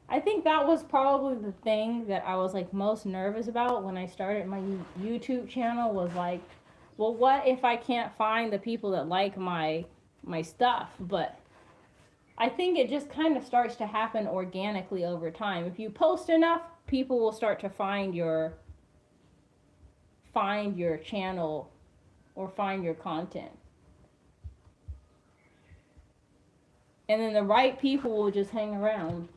I think that was probably the thing that I was like most nervous about when I started my YouTube channel, was like, well, what if I can't find the people that like my stuff? But I think it just kind of starts to happen organically over time. If you post enough, people will start to find your channel or find your content. And then the right people will just hang around.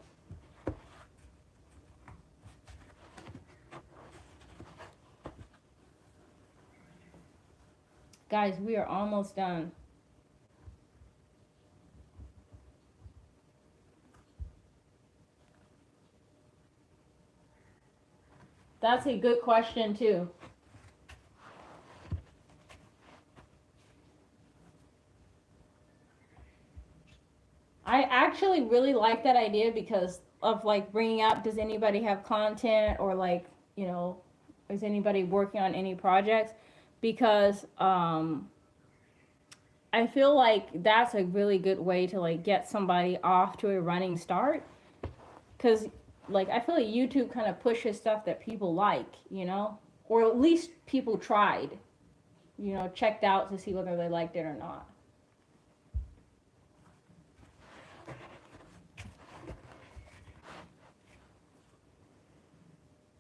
Guys, we are almost done. That's a good question too. actually really like that idea because of like bringing up, does anybody have content, or like, you know, is anybody working on any projects? Because I feel like that's a really good way to like get somebody off to a running start. Because like I feel like YouTube kind of pushes stuff that people like, you know, or at least people tried, you know, checked out to see whether they liked it or not.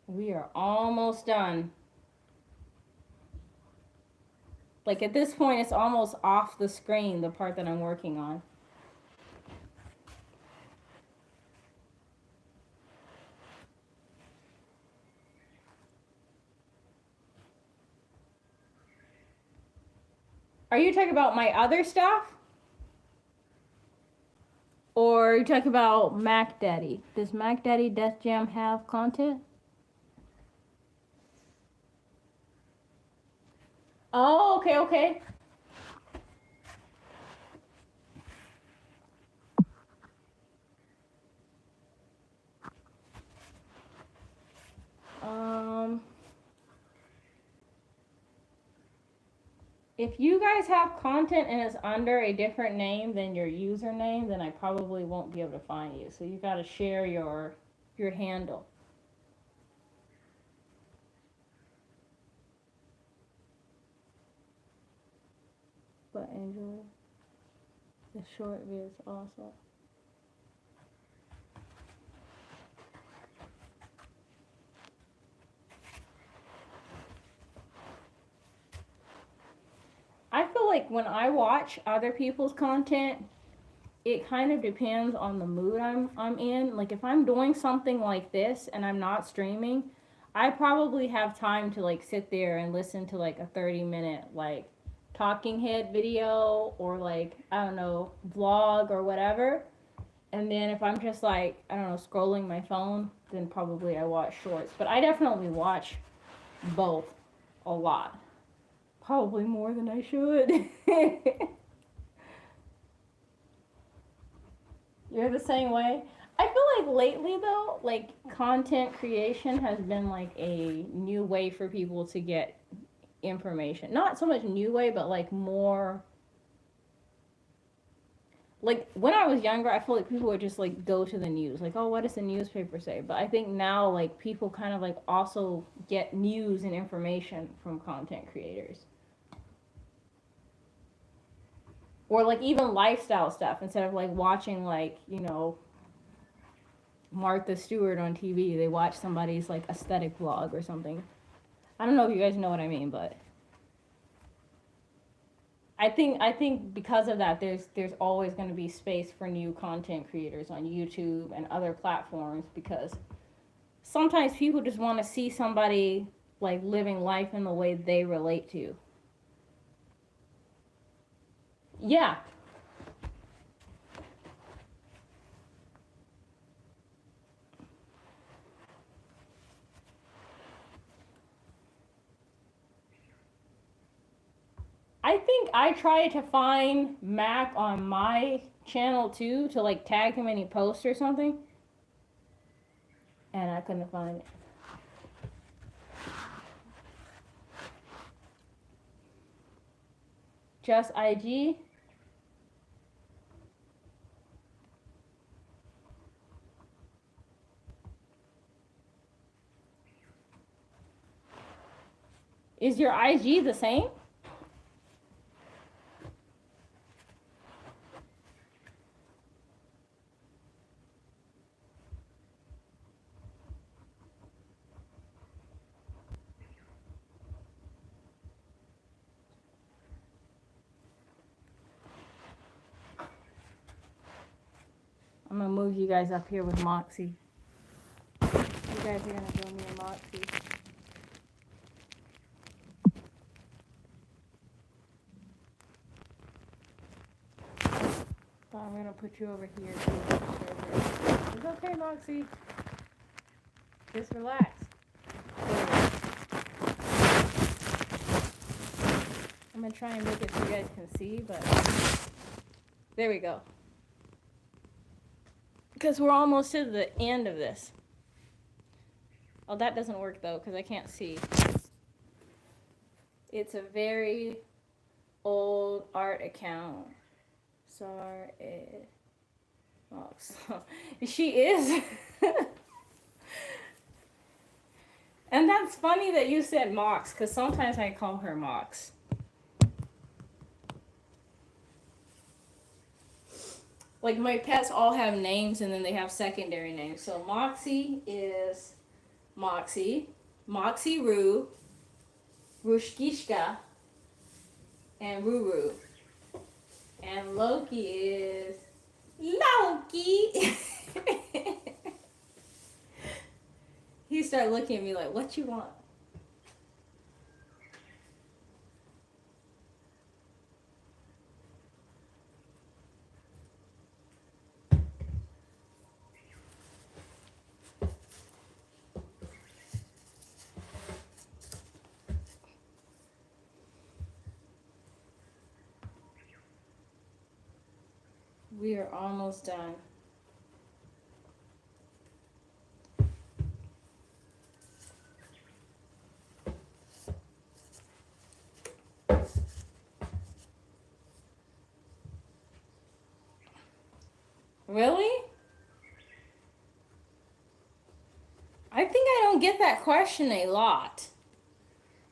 We are almost done. Like at this point, it's almost off the screen, the part that I'm working on. Are you talking about my other stuff? Or are you talking about Mac Daddy? Does Mac Daddy Death Jam have content? Oh, okay, okay. If you guys have content and it's under a different name than your username, then I probably won't be able to find you. So you got to share your handle. But enjoy the short vids also. I feel like when I watch other people's content, it kind of depends on the mood I'm in. Like if I'm doing something like this and I'm not streaming, I probably have time to like sit there and listen to like a 30-minute like talking head video or like I don't know, vlog or whatever. And then if I'm just like, I don't know, scrolling my phone, then probably I watch shorts. But I definitely watch both a lot. Probably more than I should. You're the same way? I feel like lately though, like content creation has been like a new way for people to get information. Not so much new way, but like more, like when I was younger, I feel like people would just like go to the news, like, oh, what does the newspaper say? But I think now like people kind of like also get news and information from content creators. Or like even lifestyle stuff, instead of like watching like, you know, Martha Stewart on TV, they watch somebody's like aesthetic vlog or something. I don't know if you guys know what I mean, but I think because of that, there's always going to be space for new content creators on YouTube and other platforms, because sometimes people just want to see somebody like living life in the way they relate to. Yeah. I think I tried to find Mac on my channel too, to like tag him in any post or something, and I couldn't find it. Just IG. Is your IG the same? I'm gonna move you guys up here with Moxie. You guys are gonna join me in Moxie. So I'm gonna put you over here too. It's okay, Moxie. Just relax. I'm gonna try and make it so you guys can see, but there we go. because we're almost to the end of this. Oh, that doesn't work though, because I can't see. It's a very old art account. Sorry. Oh, so, she is. And that's funny that you said Mox, because sometimes I call her Mox. Like, my pets all have names, and then they have secondary names. So Moxie is Moxie, Moxie Roo, Rushkishka, and Ruru. And Loki is Loki. He started looking at me like, what you want? We are almost done. Really? I think I don't get that question a lot.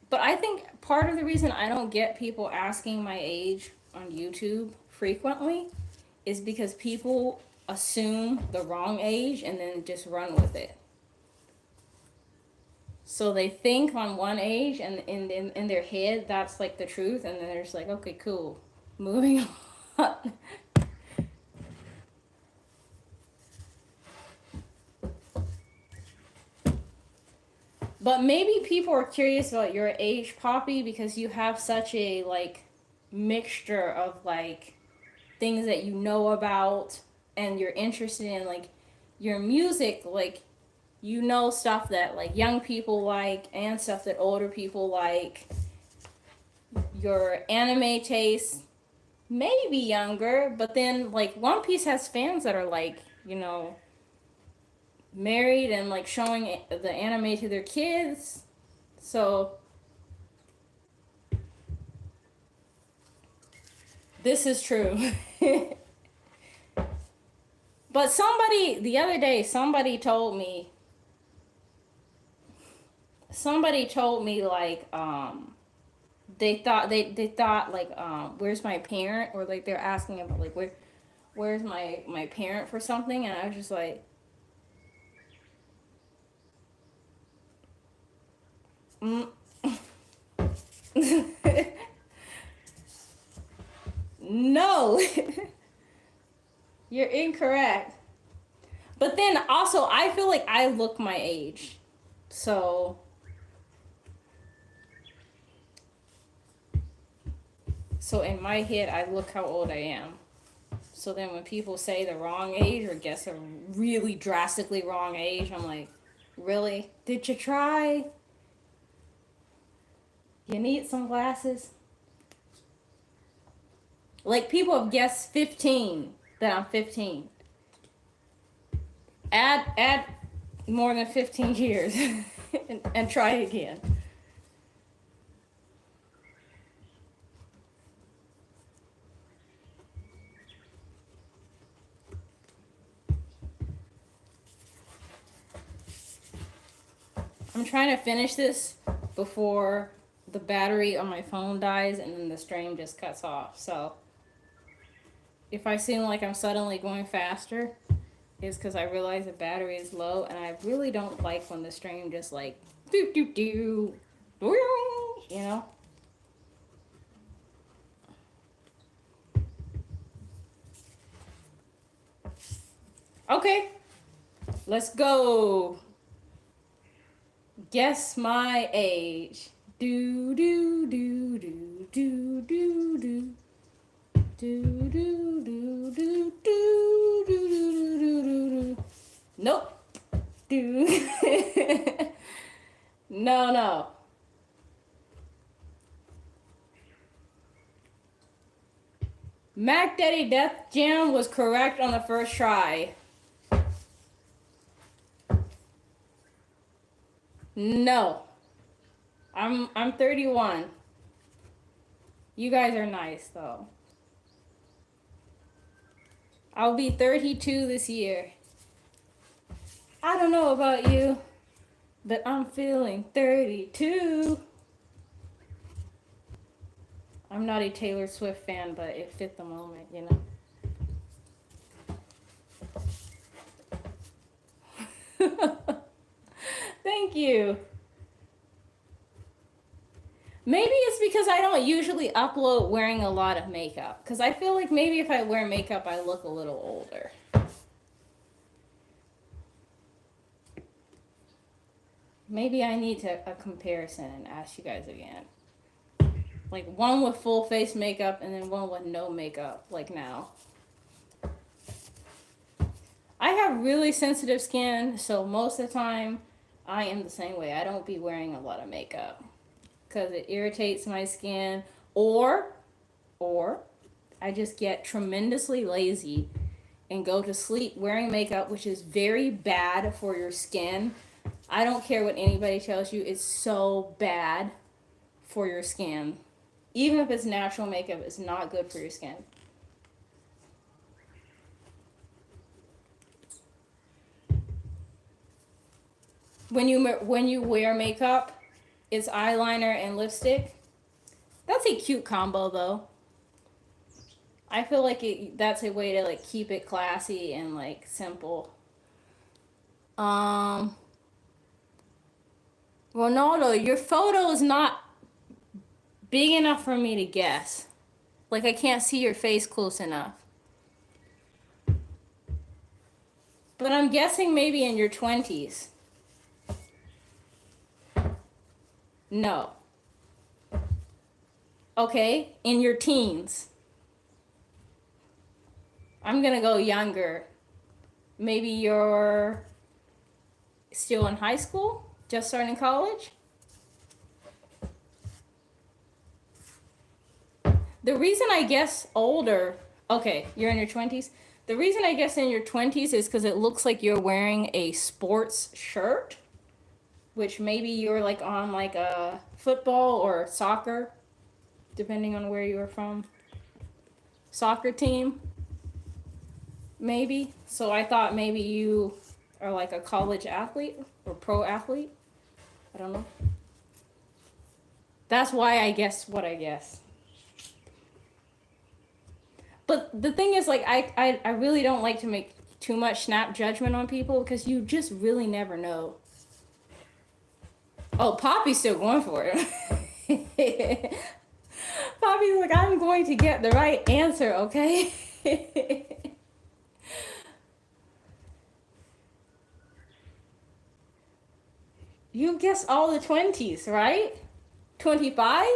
But I think part of the reason I don't get people asking my age on YouTube frequently is because people assume the wrong age and then just run with it. So they think on one age and in their head that's like the truth, and then they're just like, okay, cool. Moving on. But maybe people are curious about your age, Poppy, because you have such a like mixture of like things that you know about and you're interested in, like your music, like you know stuff that like young people like and stuff that older people like. Your anime taste maybe younger, but then like One Piece has fans that are like, you know, married and like showing the anime to their kids. So this is true. But somebody the other day, somebody told me like they thought like where's my parent, or like they're asking about like where's my parent for something, and I was just like no. You're incorrect. But then also I feel like I look my age. So in my head I look how old I am. So then when people say the wrong age or guess a really drastically wrong age, I'm like, really? Did you try? You need some glasses? Like people have guessed 15 that I'm 15. Add more than 15 years and try again. I'm trying to finish this before the battery on my phone dies and then the stream just cuts off. So if I seem like I'm suddenly going faster, it's because I realize the battery is low, and I really don't like when the stream just like doo doo doo, you know. Okay, let's go. Guess my age. Do do do do do do do. Do do do do do do do do do. Nope. Do. No. Mac Daddy Death Jam was correct on the first try. No. I'm 31. You guys are nice though. I'll be 32 this year. I don't know about you, but I'm feeling 32. I'm not a Taylor Swift fan, but it fit the moment, you know? Thank you. Maybe it's because I don't usually upload wearing a lot of makeup. Because I feel like maybe if I wear makeup, I look a little older. Maybe I need a comparison and ask you guys again. Like one with full face makeup and then one with no makeup, like now. I have really sensitive skin, so most of the time I am the same way. I don't be wearing a lot of makeup because it irritates my skin, or or I just get tremendously lazy and go to sleep wearing makeup, which is very bad for your skin. I don't care what anybody tells you, it's so bad for your skin. Even if it's natural makeup, it's not good for your skin. When you wear makeup, it's eyeliner and lipstick. That's a cute combo though. I feel like that's a way to like keep it classy and like simple. Um, Ronaldo, your photo is not big enough for me to guess. Like I can't see your face close enough. But I'm guessing maybe in your 20s. No. Okay, in your teens. I'm gonna go younger. Maybe you're still in high school? Just starting college? The reason I guess older, okay, you're in your 20s. The reason I guess in your 20s is because it looks like you're wearing a sports shirt, which maybe you're like on like a football or soccer, depending on where you're from. Soccer team, maybe. So I thought maybe you are like a college athlete or pro athlete. I don't know. That's why I guess what I guess. But the thing is, like, I really don't like to make too much snap judgment on people because you just really never know. Oh, Poppy's still going for it. Poppy's like, I'm going to get the right answer, okay? You guessed all the 20s, right? 25?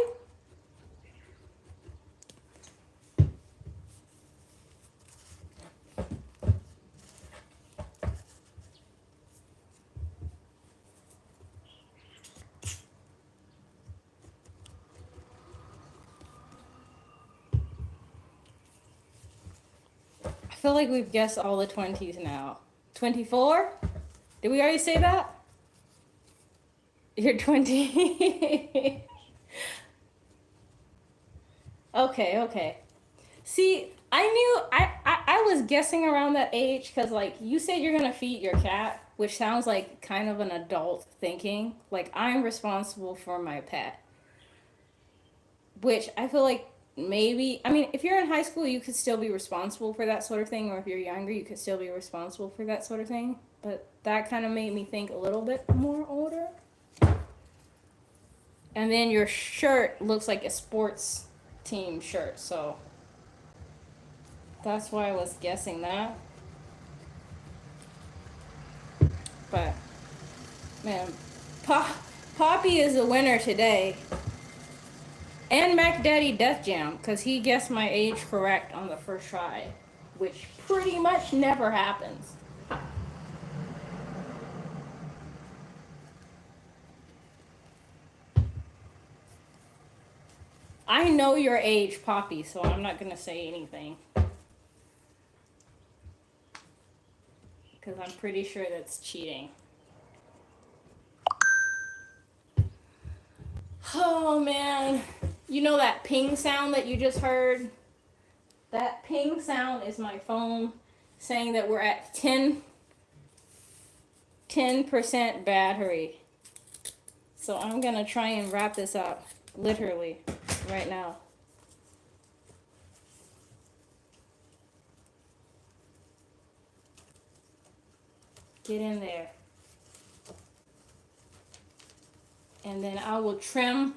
I feel like we've guessed all the 20s now. 24? Did we already say that? You're 20. Okay, okay. See, I knew I was guessing around that age because like you said you're gonna feed your cat, which sounds like kind of an adult thinking. Like I'm responsible for my pet, which I feel like maybe I mean if you're in high school you could still be responsible for that sort of thing, or if you're younger you could still be responsible for that sort of thing. But that kind of made me think a little bit more older. And then your shirt looks like a sports team shirt, so that's why I was guessing that. But man, Poppy is the winner today. And Mac Daddy Death Jam, because he guessed my age correct on the first try, which pretty much never happens. I know your age, Poppy, so I'm not going to say anything. Because I'm pretty sure that's cheating. Oh man, you know that ping sound that you just heard? That ping sound is my phone saying that we're at 10% battery. So I'm gonna try and wrap this up, literally, right now. Get in there. And then I will trim.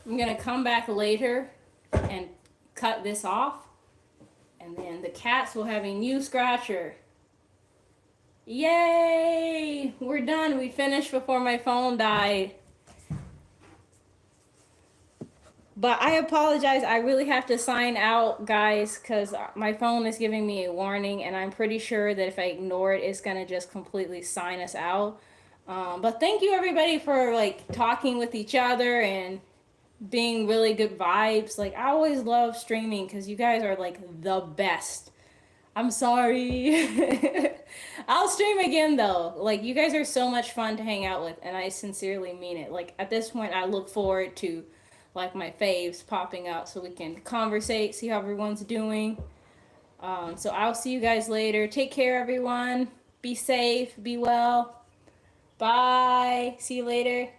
I'm gonna come back later and cut this off. And then the cats will have a new scratcher. Yay! We're done. We finished before my phone died. But I apologize. I really have to sign out, guys, because my phone is giving me a warning, and I'm pretty sure that if I ignore it, it's going to just completely sign us out. But thank you, everybody, for, like, talking with each other and being really good vibes. Like, I always love streaming because you guys are, like, the best. I'm sorry. I'll stream again though. Like you guys are so much fun to hang out with and I sincerely mean it. Like at this point I look forward to like my faves popping out so we can conversate, see how everyone's doing. So I'll see you guys later. Take care everyone. Be safe, be well. Bye. See you later.